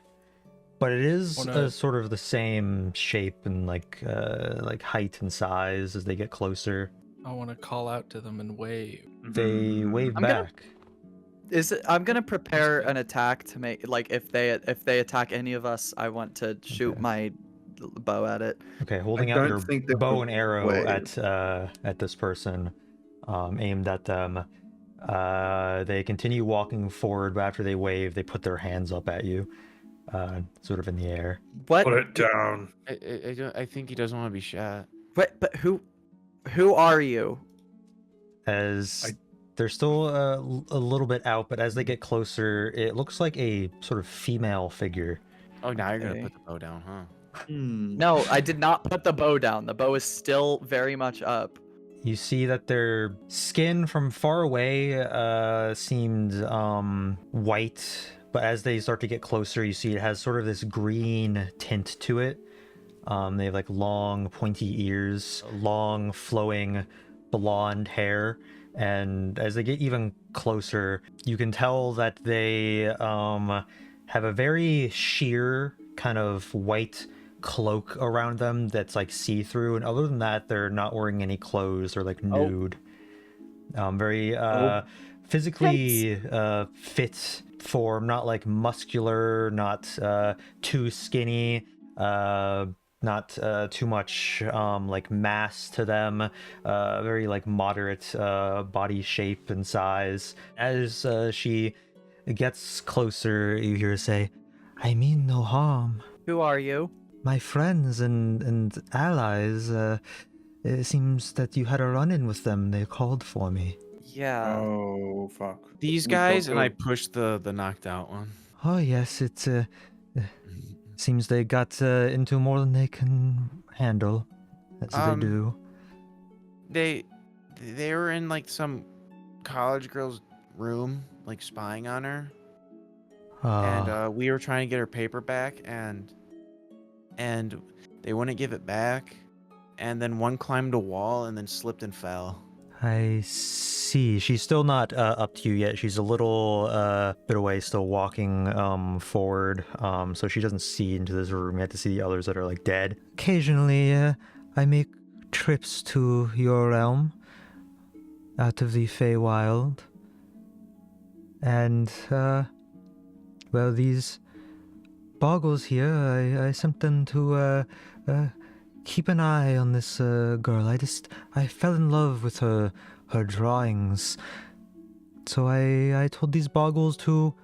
but it is Wanna- sort of the same shape and like height and size as they get closer. I want to call out to them and wave. They wave I'm gonna- back. I'm gonna prepare an attack to make if they attack any of us, I want to shoot Okay. my bow at it. Okay, holding I out don't your think they bow would and arrow wave. at this person, aimed at them. They continue walking forward, but after they wave, they put their hands up at you, sort of in the air. What? Put it down. I think he doesn't want to be shot. What? But who are you? As they're still a little bit out, but as they get closer, it looks like a sort of female figure. Oh, now you're Okay. gonna put the bow down, huh? No, I did not put the bow down. The bow is still very much up. You see that their skin from far away seemed white, but as they start to get closer, you see it has sort of this green tint to it. They have like long, pointy ears, long, flowing blonde hair, and as they get even closer, you can tell that they have a very sheer kind of white cloak around them that's like see-through, and other than that, they're not wearing any clothes. They're like nude. Very physically fit form, not like muscular, not too skinny, not too much like mass to them. Very like moderate body shape and size. As she gets closer, you hear her say, "I mean no harm. Who are you? My friends and allies, it seems that you had a run-in with them. They called for me." Yeah. Oh fuck. These We got guys, and I good. pushed the knocked out one. Oh yes, it seems they got into more than they can handle, as they do. They were in like some college girl's room, like spying on her, and we were trying to get her paper back, and they wouldn't give it back, and then one climbed a wall and then slipped and fell. I see. She's still not up to you yet. She's a little bit away, still walking forward. So she doesn't see into this room yet to see the others that are like dead. Occasionally, I make trips to your realm, out of the Fey Wild, and these boggles here, I sent them to keep an eye on this girl. I fell in love with her drawings. So I told these boggles to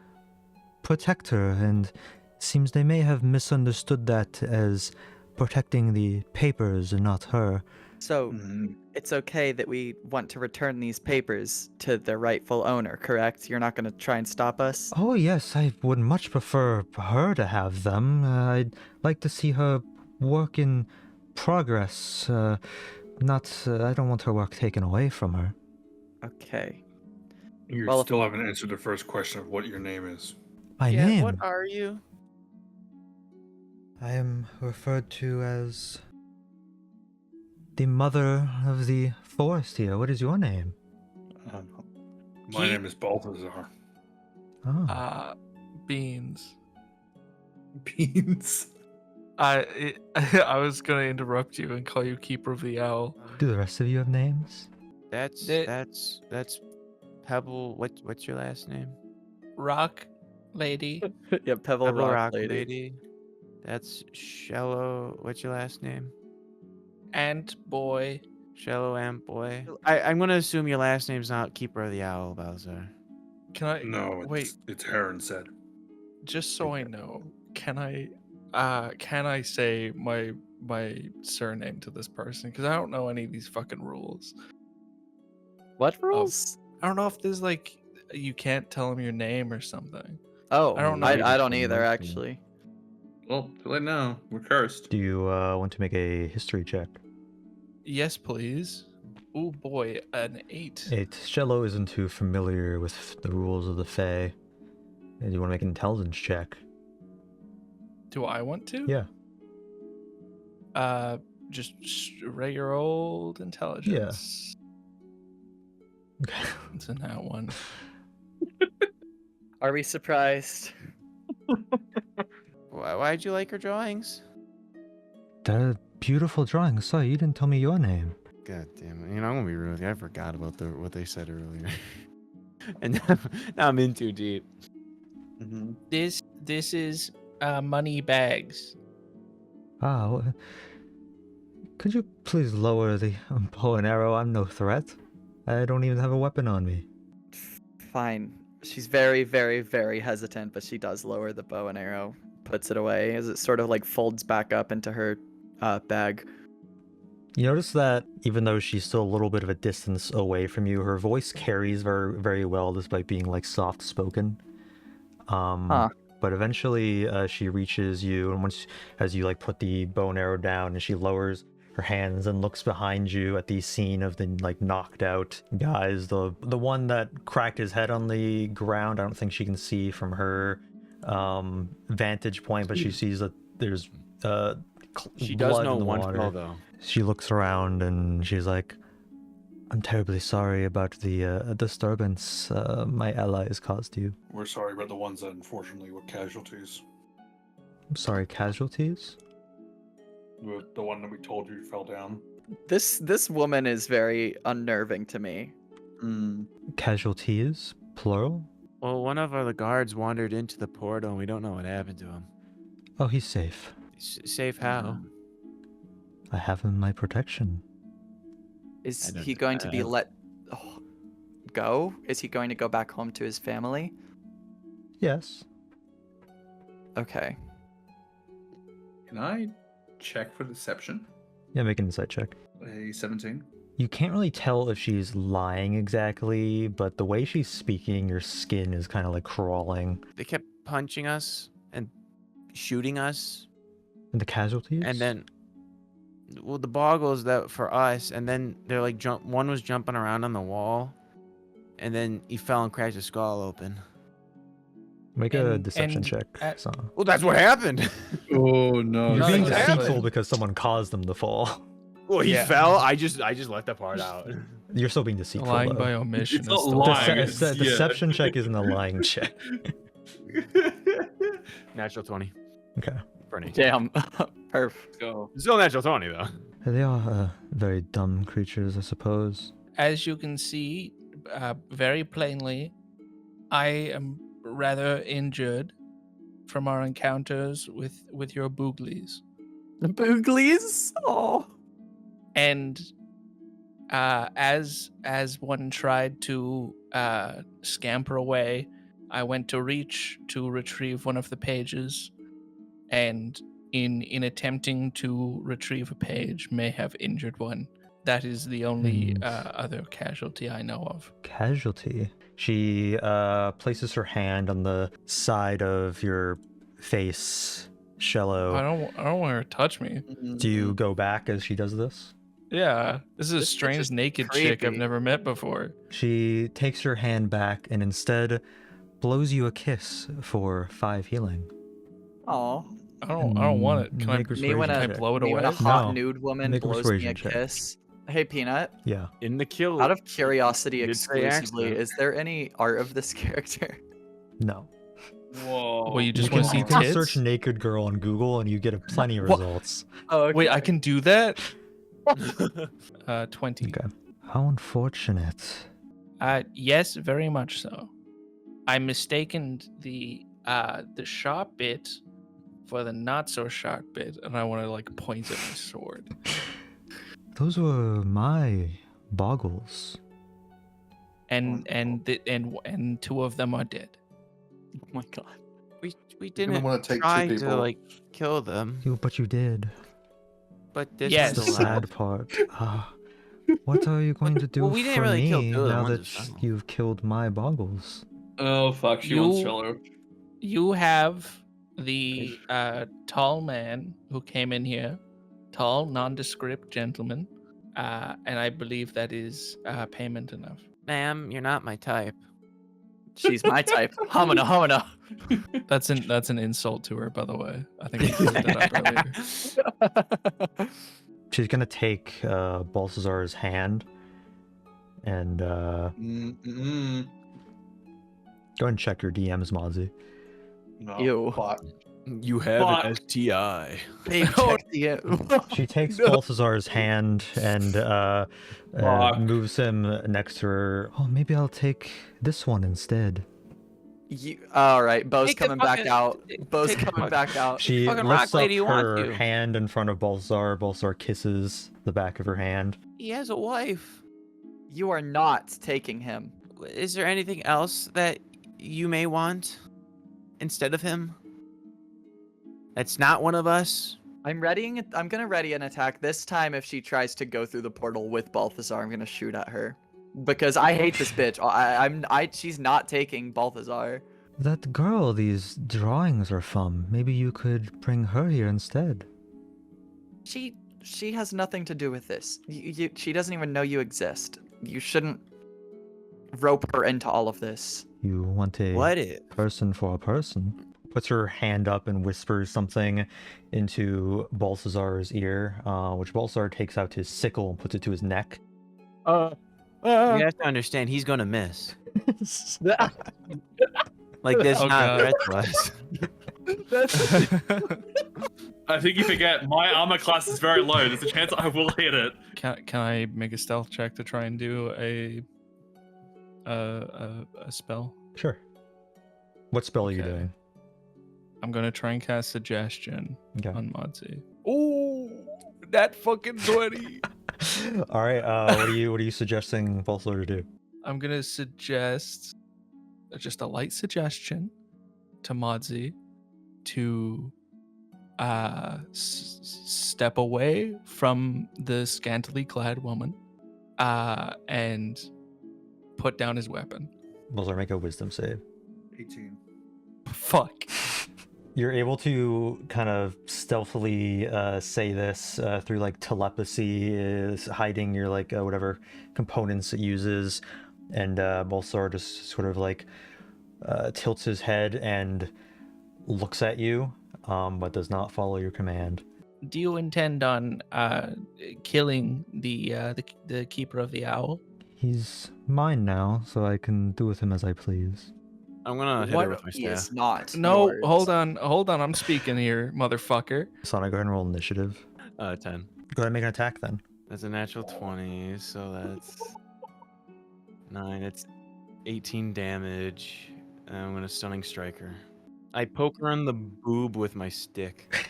protect her, and it seems they may have misunderstood that as protecting the papers and not her. So Mhm. it's okay that we want to return these papers to their rightful owner, correct? You're not going to try and stop us? Oh yes, I would much prefer her to have them. I'd like to see her work in progress. I don't want her work taken away from her. Okay. You Well, if- still haven't answered the first question of what your name is. My yeah, name. what are you? I am referred to as the mother of the forest here. What is your name? My name is Balthazar. Oh. Beans. Beans. I was gonna interrupt you and call you Keeper of the Owl. Do the rest of you have names? That's Pebble. What's your last name? Rock Lady. Yeah, Pebble, Pebble Rock, Lady. That's Shello. What's your last name? Ant Boy. Shello and Boy. I'm gonna assume your last name's not Keeper of the Owl, Balthazar. Can I No, wait? it's Mherren said. Just so I know, can I say my surname to this person? Because I don't know any of these fucking rules. What rules? I don't know if there's like you can't tell them your name or something. Oh, I don't know. I don't Maybe either, some actually. Well, too late now. We're cursed. Do you want to make a history check? Yes, please. Oh boy, an 8. Shello isn't too familiar with the rules of the Fey. Do you want to make an intelligence check? Do I want to? Yeah. Just regular old intelligence. Okay. It's a nat one. Are we surprised? Why'd you like her drawings? They're beautiful drawings. Sorry, you didn't tell me your name. God damn it. You know, I'm gonna be real with you. I forgot about what they said earlier. And now I'm in too deep. Mm-hmm. This is money bags. Could you please lower the bow and arrow? I'm no threat. I don't even have a weapon on me. Fine. She's very, very, very hesitant, but she does lower the bow and arrow, puts it away as it sort of like folds back up into her bag. You notice that even though she's still a little bit of a distance away from you, her voice carries very, very well despite being like soft spoken. But eventually she reaches you, and as you like put the bow and arrow down, and she lowers her hands and looks behind you at the scene of the like knocked out guys. The one that cracked his head on the ground, I don't think she can see from her vantage point, but she sees that there's She does blood know in the one water. spell though. She looks around and she's like, I'm terribly sorry about the disturbance my allies caused you. We're sorry about the ones that unfortunately were casualties. I'm sorry, casualties? The one that we told you fell down. This woman is very unnerving to me. Casualties? Plural? Well, one of the guards wandered into the portal, and we don't know what happened to him. Oh, he's safe. Safe how? I have him in my protection. Is I don't he know. going to be let go? Is he going to go back home to his family? Yes. Okay. Can I check for deception? Yeah, make an insight check. A 17. You can't really tell if she's lying exactly, but the way she's speaking, your skin is kind of like crawling. They kept punching us and shooting us, And the casualties? and then, well, the boggles that for us, and then they're like one was jumping around on the wall, and then he fell and cracked his skull open. Make a and- deception and check. at- So. Well, that's what happened. Oh no! You're No, being exactly. deceitful because someone caused them to fall. Well, he Yeah. fell. I just left that part out. You're still being deceitful. Lying though. by omission. It's is not still lying, lying. it's- yeah. Deception check isn't a lying check. Natural 20 Okay. for an 18. Damn. Perf. Go. Still natural 20 though. They are very dumb creatures, I suppose. As you can see, very plainly, I am rather injured from our encounters with your booglies. Booglies? Oh. And as one tried to scamper away, I went to reach to retrieve one of the pages, and in attempting to retrieve a page, may have injured one. That is the only other casualty I know of. Casualty. She places her hand on the side of your face, Shello. Oh. I don't want her to touch me. Do you go back as she does this? Yeah, this is a This bitch strange is naked chick I've creepy. never met before. She takes her hand back and instead blows you a kiss for 5 healing. Oh. I don't want it. Can I, Make a Me when persuasion a, check. blow it me when a away? hot No. nude woman Make a blows me persuasion a check. kiss. Hey, Peanut. Yeah. In the kill. Out of curiosity Did say exclusively, accident. is there any art of this character? No. Whoa. Well, you just you want can, to see you can tits? search naked girl on Google and you get plenty of What? results. Oh, okay. Wait, I can do that? 20. Okay. How unfortunate. Yes, very much so. I mistaken the sharp bit for the not so sharp bit, and I want to like point at my sword. Those were my boggles. And two of them are dead. Oh my god. We You're didn't gonna want to take try two to people. like kill them, But you did. but this Yes. The was the last. sad part. What are you going to do Well, we didn't for really kill me two of them, now one's that just fine. you've killed my boggles? Oh fuck, she wants You- Shello. You have the tall man who came in here, tall, nondescript gentleman, and I believe that is payment enough. Ma'am, you're not my type. She's my type. Homina. That's an insult to her, by the way. I think we cleared that up earlier. She's gonna take Balthazar's hand and go Mm-mm. ahead and check your DMs, Mozzie. No, Ew. fuck. You have Fuck. an STI. Babe, check the She takes Balthazar's hand and Fuck. moves him next to her. Oh, maybe I'll take this one instead. All right, Bo's Take the coming back fucking- out. Bo's take the coming fuck- back out. She fucking lifts rock lady up wants her you. hand in front of Balthazar. Balthazar kisses the back of her hand. He has a wife. You are not taking him. Is there anything else that you may want instead of him? That's not one of us. I'm gonna ready an attack this time. If she tries to go through the portal with Balthazar, I'm gonna shoot at her because I hate this bitch. She's not taking Balthazar. That girl these drawings are from. Maybe you could bring her here instead. She has nothing to do with this. She doesn't even know you exist. You shouldn't rope her into all of this. You want a What if? person for a person. Puts her hand up and whispers something into Balthazar's ear, which Balthazar takes out his sickle and puts it to his neck. You have to understand, he's gonna miss. Like this, Oh, not God. threat I think you forget my armor class is very low. There's a chance I will hit it. Can I make a stealth check to try and do a spell? Sure. What spell are you Okay. doing? I'm gonna try and cast suggestion Okay. on Modzy. Oh, that fucking 20. All right. What are you suggesting Balthazar to do? I'm gonna suggest just a light suggestion to Modzy to step away from the scantily clad woman and put down his weapon. Balthazar, make a wisdom save. 18. Fuck. You're able to kind of stealthily say this through like telepathy, hiding your like whatever components it uses, and Balthazar just sort of like tilts his head and looks at you, but does not follow your command. Do you intend on killing the keeper of the owl? He's mine now, so I can do with him as I please. I'm gonna hit What? her with my He staff. is not. No, yours. hold on. I'm speaking here, motherfucker. Sonic, go ahead and roll initiative. 10. Go ahead and make an attack then. That's a natural 20, so that's 9. It's 18 damage. And I'm gonna stunning strike her. I poke her in the boob with my stick.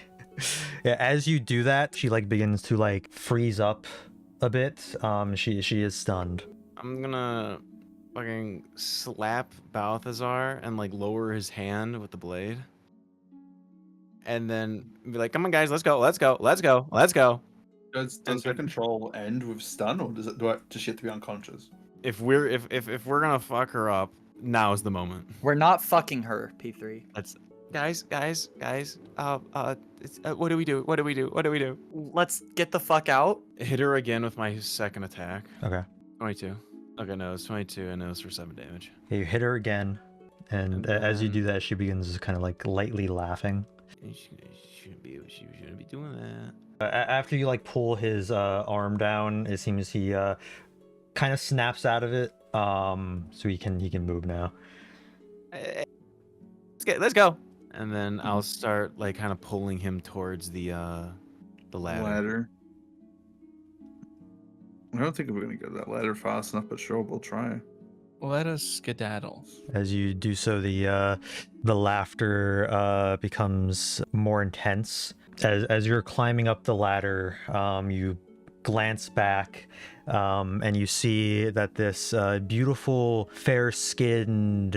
Yeah, as you do that, she like begins to like freeze up a bit. She is stunned. I'm gonna fucking slap Balthazar and like lower his hand with the blade. And then be like, come on guys, let's go, let's go, let's go, let's go. Does And her control end with stun, or does she have to be unconscious? If we're gonna fuck her up, now is the moment. We're not fucking her, P3. Let's guys. What do we do? What do we do? What do we do? Let's get the fuck out. Hit her again with my second attack. Okay. 22. Okay, no, it's 22 and it was for 7 damage. Yeah, you hit her again, and as you do that, she begins kind of like lightly laughing. She shouldn't be doing that. After you like pull his arm down, it seems he kind of snaps out of it. So he can move now. Let's go. And then I'll start like kind of pulling him towards the ladder. I don't think we're gonna get that ladder fast enough, but sure, we'll try. Let us skedaddle. As you do so, the laughter becomes more intense. As you're climbing up the ladder, you glance back and you see that this beautiful, fair-skinned,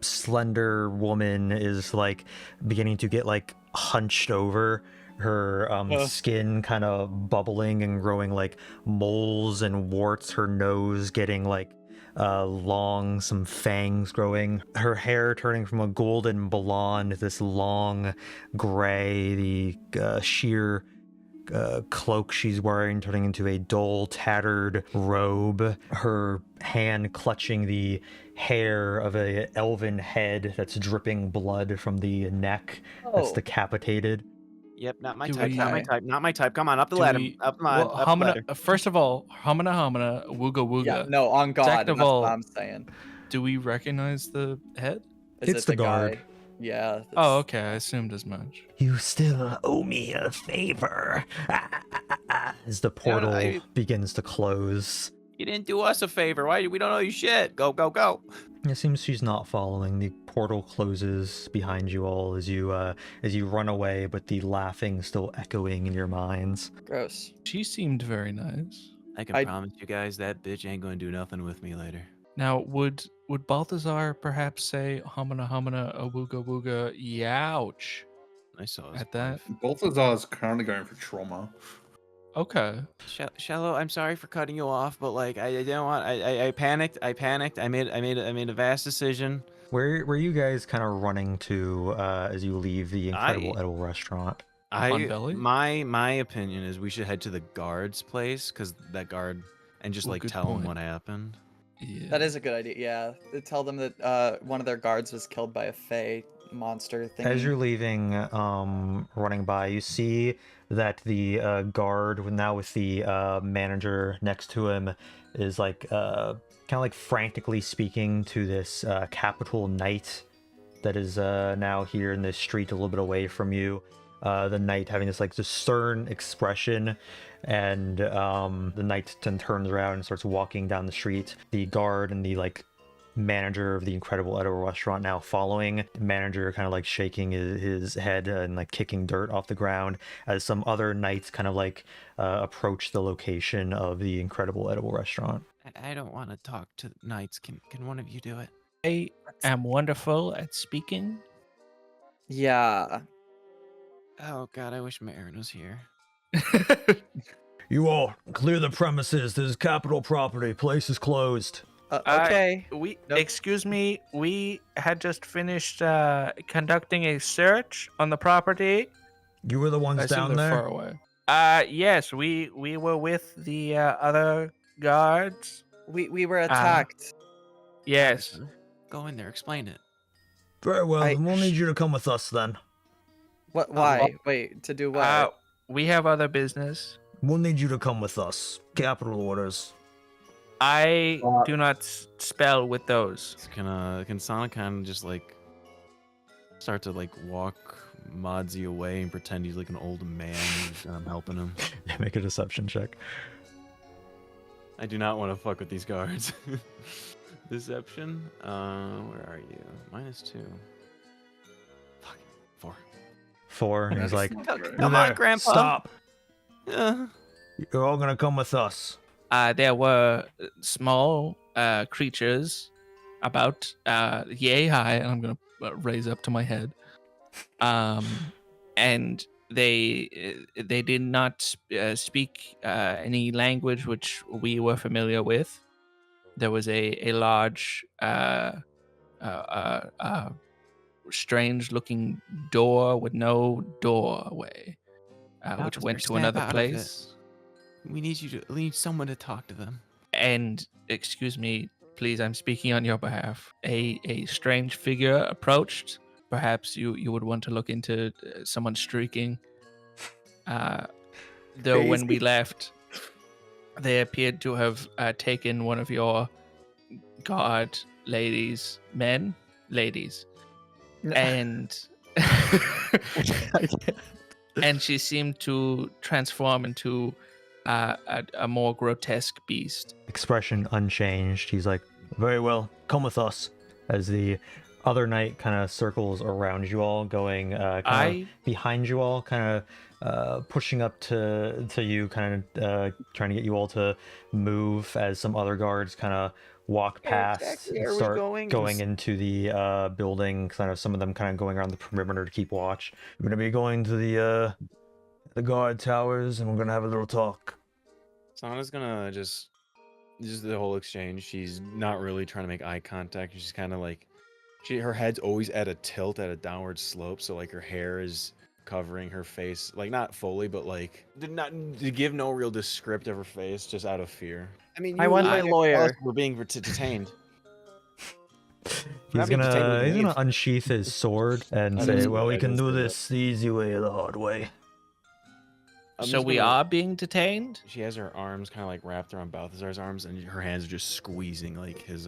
slender woman is like beginning to get like hunched over. Her skin kind of bubbling and growing like moles and warts. Her nose getting like long, some fangs growing. Her hair turning from a golden blonde to this long gray. The sheer cloak she's wearing turning into a dull, tattered robe. Her hand clutching the hair of a elven head that's dripping blood from the neck that's decapitated. Yep, not my Do type, we- not my type, not my type. Come on, up the Do ladder. we- Up the Well, ladder. first of all, hamana hamana, wooga wooga. Yeah, no, on God. Second of That's all, what I'm saying. Do we recognize the head? Is It's it the guy? guard. Yeah. Oh, okay. I assumed as much. You still owe me a favor. As the portal begins to close. You didn't do us a favor. Why? We don't owe you shit. Go, go, go. It seems she's not following. The portal closes behind you all as you run away, but the laughing still echoing in your minds. Gross. She seemed very nice. I can promise you guys that bitch ain't gonna do nothing with me later. Now, would Balthazar perhaps say hamana hamana a wooga wooga youch I saw his at that? Balthazar's currently going for trauma. Okay. Shello, I'm sorry for cutting you off, but like I didn't want. I panicked. I made a vast decision. Where were you guys kind of running to as you leave the incredible edible restaurant? Belly? My opinion is we should head to the guard's place because that guard and just Ooh, like good tell him point. what happened. Yeah. That is a good idea. Yeah. Tell them that one of their guards was killed by a Fey monster thing. As you're leaving, running by, you see that the guard, now with the manager next to him, is like kind of like frantically speaking to this capital knight that is now here in this street a little bit away from you. The knight having this like this stern expression, and the knight then turns around and starts walking down the street. The guard and the like manager of the incredible edible restaurant now following. The manager kind of like shaking his head and like kicking dirt off the ground as some other knights kind of like approach the location of the incredible edible restaurant. I don't want to talk to knights. Can one of you do it? I am wonderful at speaking. Yeah. Oh God, I wish Mherren was here. You all clear the premises. This is capital property. Place is closed. Okay. Excuse me, we had just finished conducting a search on the property. You were the ones I assume down they're there. far away. Yes, we were with the other guards. We were attacked. Yes. Go in there. Explain it. Very well. We'll need you to come with us then. What? Why? Wait. To do what? We have other business. We'll need you to come with us. Capital orders. I do not spell with those. Can Sonic kind of just like start to like walk Modsy away and pretend he's like an old man and I'm helping him? Make a deception check. I do not want to fuck with these guards. Deception? Where are you? -2. Fuck. 4. 4, and he's like, Come on, Grandpa. Stop. Uh, You're all gonna come with us. There were small creatures about yay high, and I'm gonna raise up to my head. And they did not speak any language which we were familiar with. There was a large, strange-looking door with no doorway, which Balthazar, went to snap another out of place. we need someone to talk to them. And excuse me, please, I'm speaking on your behalf. A strange figure approached. Perhaps you would want to look into someone streaking. Though when we left, they appeared to have taken one of your guard ladies, and and she seemed to transform into a more grotesque beast. Expression unchanged. He's like, very well, come with us. As the other knight kind of circles around you all, going kind of behind you all, kind of pushing up to you, kind of trying to get you all to move as some other guards kind of walk past exactly and are we start going? into the building, kind of some of them kind of going around the perimeter to keep watch. We're going to be going to the guard towers, and we're going to have a little talk. Sana's gonna just the whole exchange. She's not really trying to make eye contact. She's kind of like, her head's always at a tilt, at a downward slope. So like her hair is covering her face, like not fully, but like to give no real descript of her face, just out of fear. I mean, I want my lawyer. We're being detained. He's gonna unsheath his sword and say, "Well, we can do this the easy way or the hard way." So we are being detained? She has her arms kind of like wrapped around Balthazar's arms, and her hands are just squeezing like his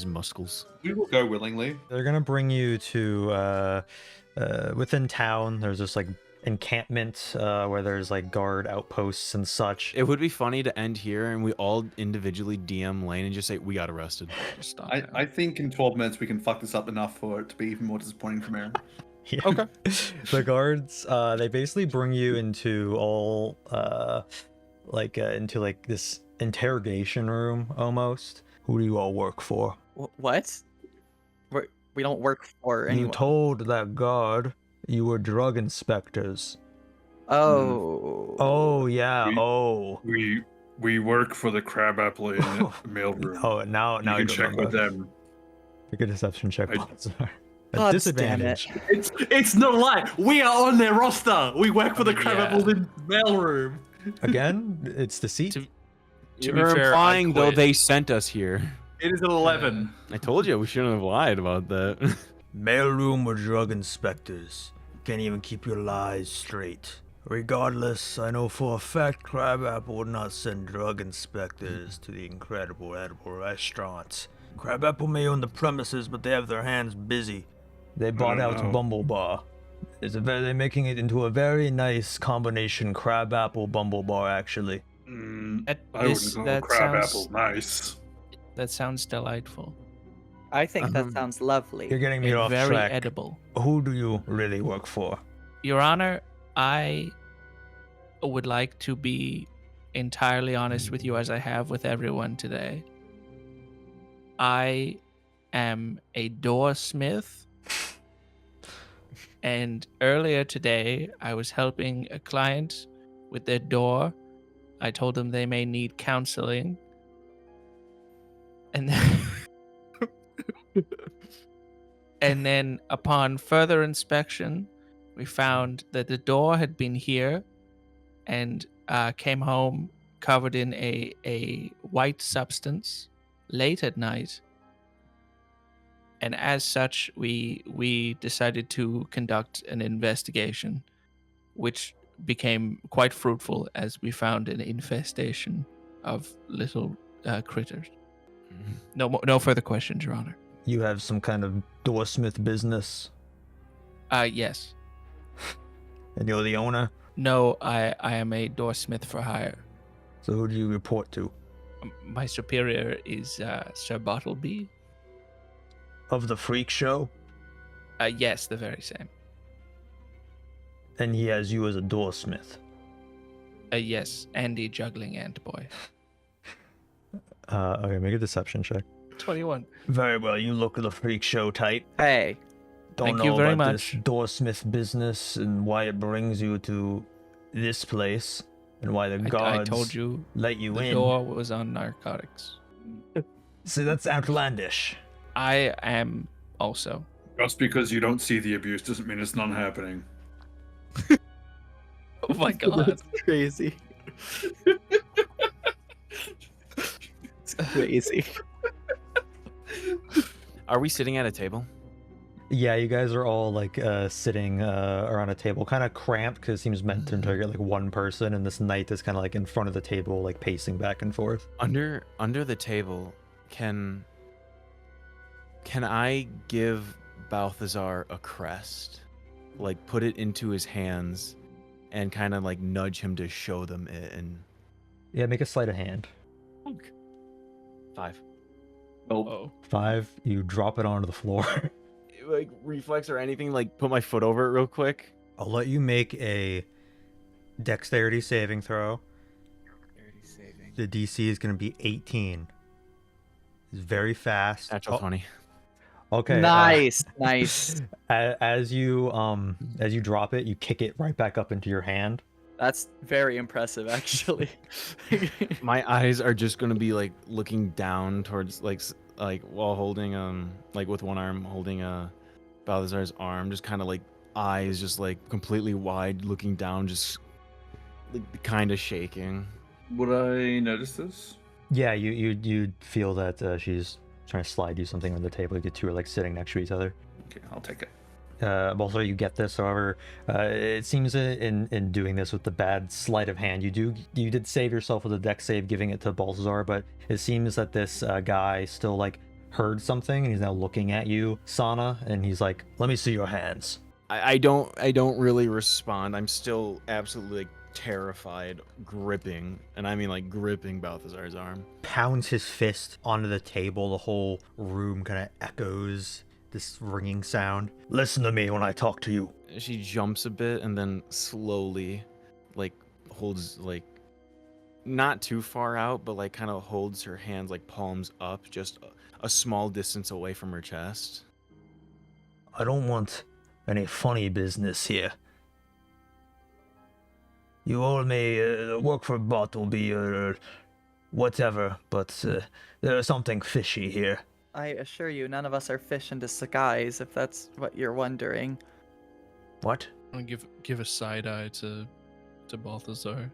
muscles. We will go willingly. They're gonna bring you to within town. There's this like encampment where there's like guard outposts and such. It would be funny to end here and we all individually DM Lane and just say we got arrested. I think in 12 minutes we can fuck this up enough for it to be even more disappointing for Mherren. Yeah. Okay. The guards, they basically bring you into all into like this interrogation room almost. Who do you all work for? What? We don't work for anyone. You told that guard you were drug inspectors. Oh. Oh yeah. We work for the crabapple in the mailroom. Oh, now you you can check with them. Make a deception check. God Disadvantage. damn it. It's not a lie. We are on their roster. We work for the crabapple in mailroom. Again, it's deceit. To be You're fair, implying though quit. they sent us here. It is an 11. I told you we shouldn't have lied about that. Mailroom or drug inspectors. Can't even keep your lies straight. Regardless, I know for a fact Crabapple would not send drug inspectors to the incredible edible restaurant. Crabapple may own the premises, but they have their hands busy. They bought out Bumble Bar. They're making it into a very nice combination Crabapple Bumble Bar, actually. I wouldn't call crabapple nice. That sounds delightful. I think that sounds lovely. You're getting me And off very track. edible. Who do you really work for? Your Honor, I would like to be entirely honest with you as I have with everyone today. I am a doorsmith. And earlier today, I was helping a client with their door. I told them they may need counseling. And then upon further inspection, we found that the door had been here and came home covered in a white substance late at night. And as such, we decided to conduct an investigation, which became quite fruitful as we found an infestation of little critters. No further questions, Your Honor. You have some kind of doorsmith business, Yes. and you're the owner? No, I am a doorsmith for hire. So who do you report to? My superior is Sir Bottleby. Of the freak show? Yes, the very same. And he has you as a doorsmith. Yes, Andy juggling ant boy. Okay, make a deception check. 21. Very well, you look at the freak show type. Hey, Don't Thank know you very about much. this doorsmith business and why it brings you to this place and why the I gods told you let you the in. door was on narcotics. See, that's outlandish. I am also. Just because you don't see the abuse doesn't mean it's not happening. Oh my god. that's crazy. It's crazy. Are we sitting at a table? Yeah, you guys are all like sitting around a table, kind of cramped because it seems meant to target like one person, and this knight is kind of like in front of the table, like pacing back and forth. Under the table, can I give Balthazar a crest? Like put it into his hands and kind of like nudge him to show them it and Yeah, make a sleight of hand. 5. Oh. 5, you drop it onto the floor. Like reflex or anything, like put my foot over it real quick. I'll let you make a dexterity saving throw. The DC is going to be 18. It's very fast. Natural 20. Okay. Nice, nice. As you drop it, you kick it right back up into your hand. That's very impressive, actually. My eyes are just gonna be like looking down towards like while holding like with one arm holding Balthazar's arm, just kind of like eyes just like completely wide looking down, just like, kind of shaking. Would I notice this? Yeah, you feel that she's trying to slide you something on the table. You two are like sitting next to each other. Okay, I'll take it. Also, you get this. However, it seems in doing this with the bad sleight of hand, you did save yourself with a dex save, giving it to Balthazar. But it seems that this guy still like heard something, and he's now looking at you, Sana, and he's like, "Let me see your hands." I don't really respond. I'm still absolutely like terrified, gripping, and I mean like gripping Balthazar's arm. Pounds his fist onto the table. The whole room kind of echoes this ringing sound. Listen to me when I talk to you. She jumps a bit and then slowly like holds like not too far out, but like kind of holds her hands like palms up, just a small distance away from her chest. I don't want any funny business here. You all may work for Bartleby or whatever, but there's something fishy here. I assure you, none of us are fish in disguise, if that's what you're wondering. What? I'm gonna give a side eye to Balthazar.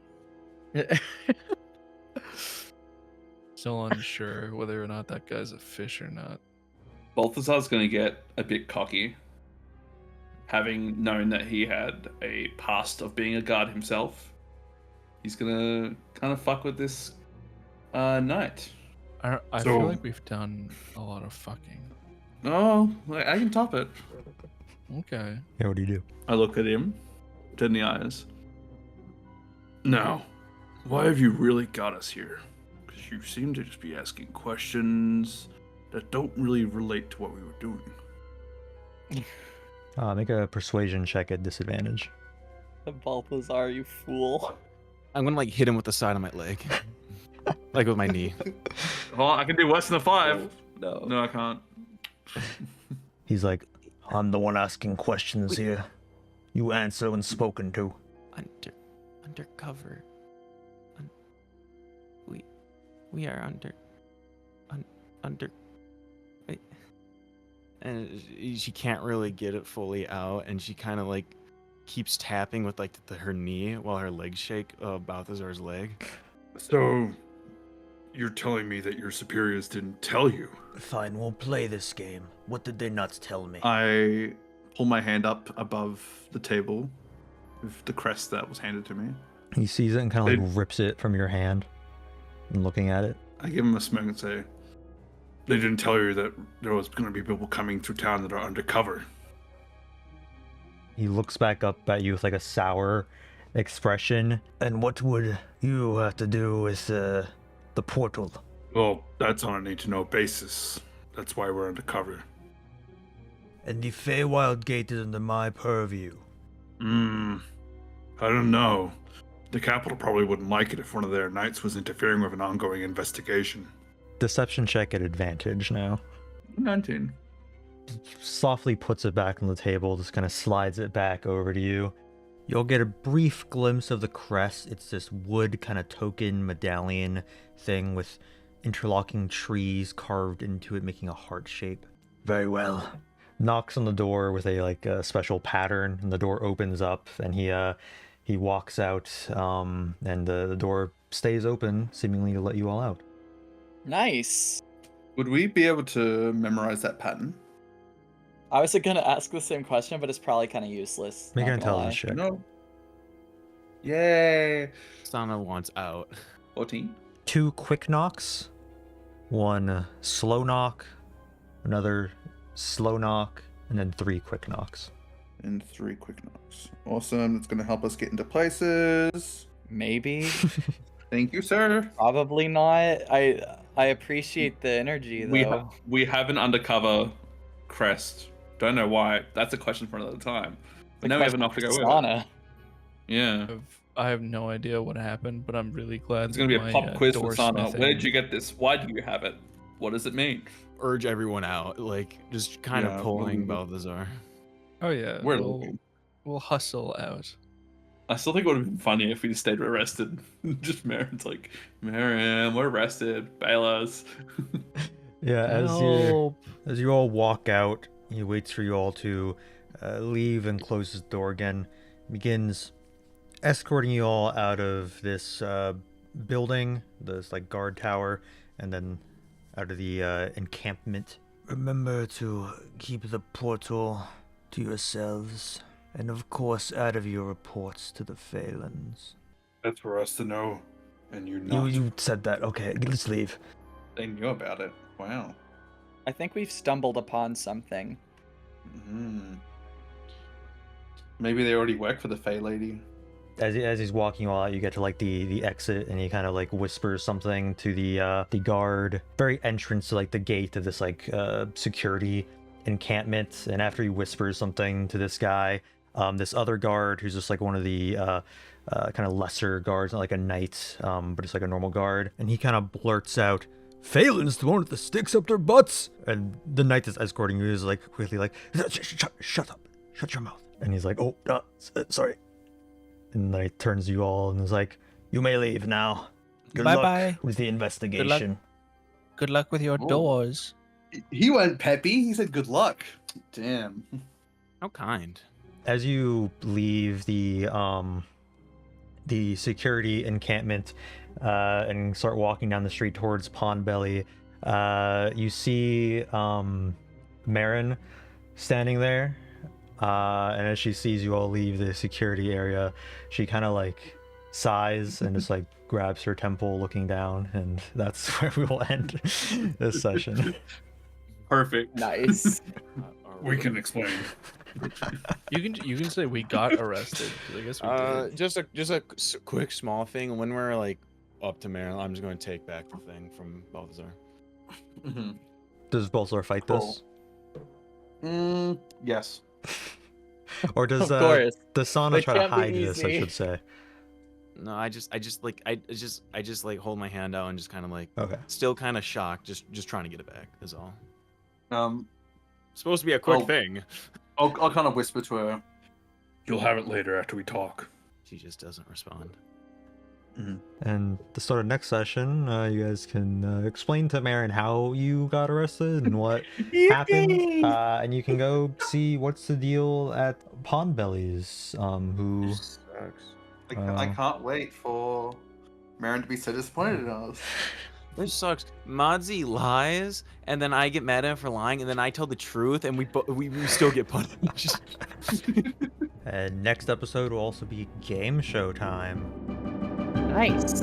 Still unsure whether or not that guy's a fish or not. Balthazar's going to get a bit cocky, having known that he had a past of being a guard himself. He's going to kind of fuck with this knight. I So- feel like we've done a lot of fucking. Oh, I can top it. Okay. Yeah, what do you do? I look at him, dead in the eyes. Now, why have you really got us here? Because you seem to just be asking questions that don't really relate to what we were doing. Make a persuasion check at disadvantage. Balthazar, you fool. I'm gonna like hit him with the side of my leg, like with my knee. Oh, I can do worse than a 5. No, I can't. He's like, I'm the one asking questions here. You answer when spoken to. Undercover. We are under. Wait. And she can't really get it fully out, and she kind of like keeps tapping with like her knee while her legs shake. Balthazar's leg. So, you're telling me that your superiors didn't tell you? Fine, we'll play this game. What did they not tell me? I pull my hand up above the table with the crest that was handed to me. He sees it and kind of like rips it from your hand and looking at it. I give him a smirk and say, they didn't tell you that there was going to be people coming through town that are undercover. He looks back up at you with like a sour expression. And what would you have to do with the portal? Well, that's on a need-to-know basis. That's why we're undercover. And the Fey Wild Gate is under my purview. I don't know. The capital probably wouldn't like it if one of their knights was interfering with an ongoing investigation. Deception check at advantage now. 19. Softly puts it back on the table, just kind of slides it back over to you. You'll get a brief glimpse of the crest. It's this wood kind of token medallion thing with interlocking trees carved into it, making a heart shape. Very well. Knocks on the door with a special pattern, and the door opens up, and he walks out, and the door stays open, seemingly to let you all out. Nice. Would we be able to memorize that pattern? I was gonna ask the same question, but it's probably kind of useless. Make an not gonna intelligence check. No. Yay! Sana wants out. 14. 2 quick knocks, 1 slow knock, another slow knock, and then 3 quick knocks. And 3 quick knocks. Awesome. That's going to help us get into places. Maybe. Thank you, sir. Probably not. I appreciate the energy though. We have an undercover crest. Don't know why. That's a question for another time. But now we have enough to go with. Sana. Yeah. I have no idea what happened, but I'm really glad. It's going to be a pop quiz for Sana. doorsmithing- Where did you get this? Why do you have it? What does it mean? Urge everyone out, like just kind Yeah, of pulling we- Balthazar. Oh yeah, We're we'll, looking. we'll hustle out. I still think it would have been funny if we stayed arrested. Just Mherren's like, Mherren, we're arrested. Bail us. Yeah, as you all walk out, he waits for you all to leave and closes the door again. Begins escorting you all out of this building, this guard tower, and then out of the encampment. Remember to keep the portal to yourselves, and of course out of your reports to the Phalans. That's for us to know, and you not. You said that. Okay, let's leave. They knew about it. Wow. I think we've stumbled upon something. Hmm. Maybe they already work for the Fey Lady. As he's walking you all out, you get to the exit, and he kind of whispers something to the guard, very entrance to the gate of this security encampment. And after he whispers something to this guy, this other guard who's just one of the kind of lesser guards, not a knight, but just a normal guard, and he kind of blurts out, "Phalan's the one with the sticks up their butts!" And the knight that's escorting you is quickly shut up, shut your mouth. And he's like, "Oh, sorry." And then he turns to you all and is like, "You may leave now. Good Bye-bye. luck with the investigation." Good luck with your Oh. doors. He went peppy. He said good luck. Damn. How kind. As you leave the security encampment and start walking down the street towards Pond Belly, you see Mherren standing there. And as she sees you all leave the security area, she kind of sighs and just grabs her temple looking down, and that's where we will end this session. Perfect. Nice. We can explain. You can say we got arrested. 'Cause I guess we did. Just a quick small thing. When we're up to Mherren, I'm just going to take back the thing from Balthazar. Mm-hmm. Does Balthazar fight this? Yes. Or does Of course. Sana It try to can't be hide this, I easy. should say? No, I just hold my hand out and just kind of Okay. still kind of shocked, just trying to get it back. Is all. Supposed to be a quick Oh. thing. I'll kind of whisper to her. You'll have it later after we talk. She just doesn't respond. And to start our next session, you guys can explain to Mherren how you got arrested and what happened. And you can go see what's the deal at Pond Bellies, who... Sucks. I can't wait for Mherren to be so disappointed in us. This sucks. Modzi lies, and then I get mad at him for lying, and then I tell the truth, and we still get punished. And next episode will also be game show time. Nice.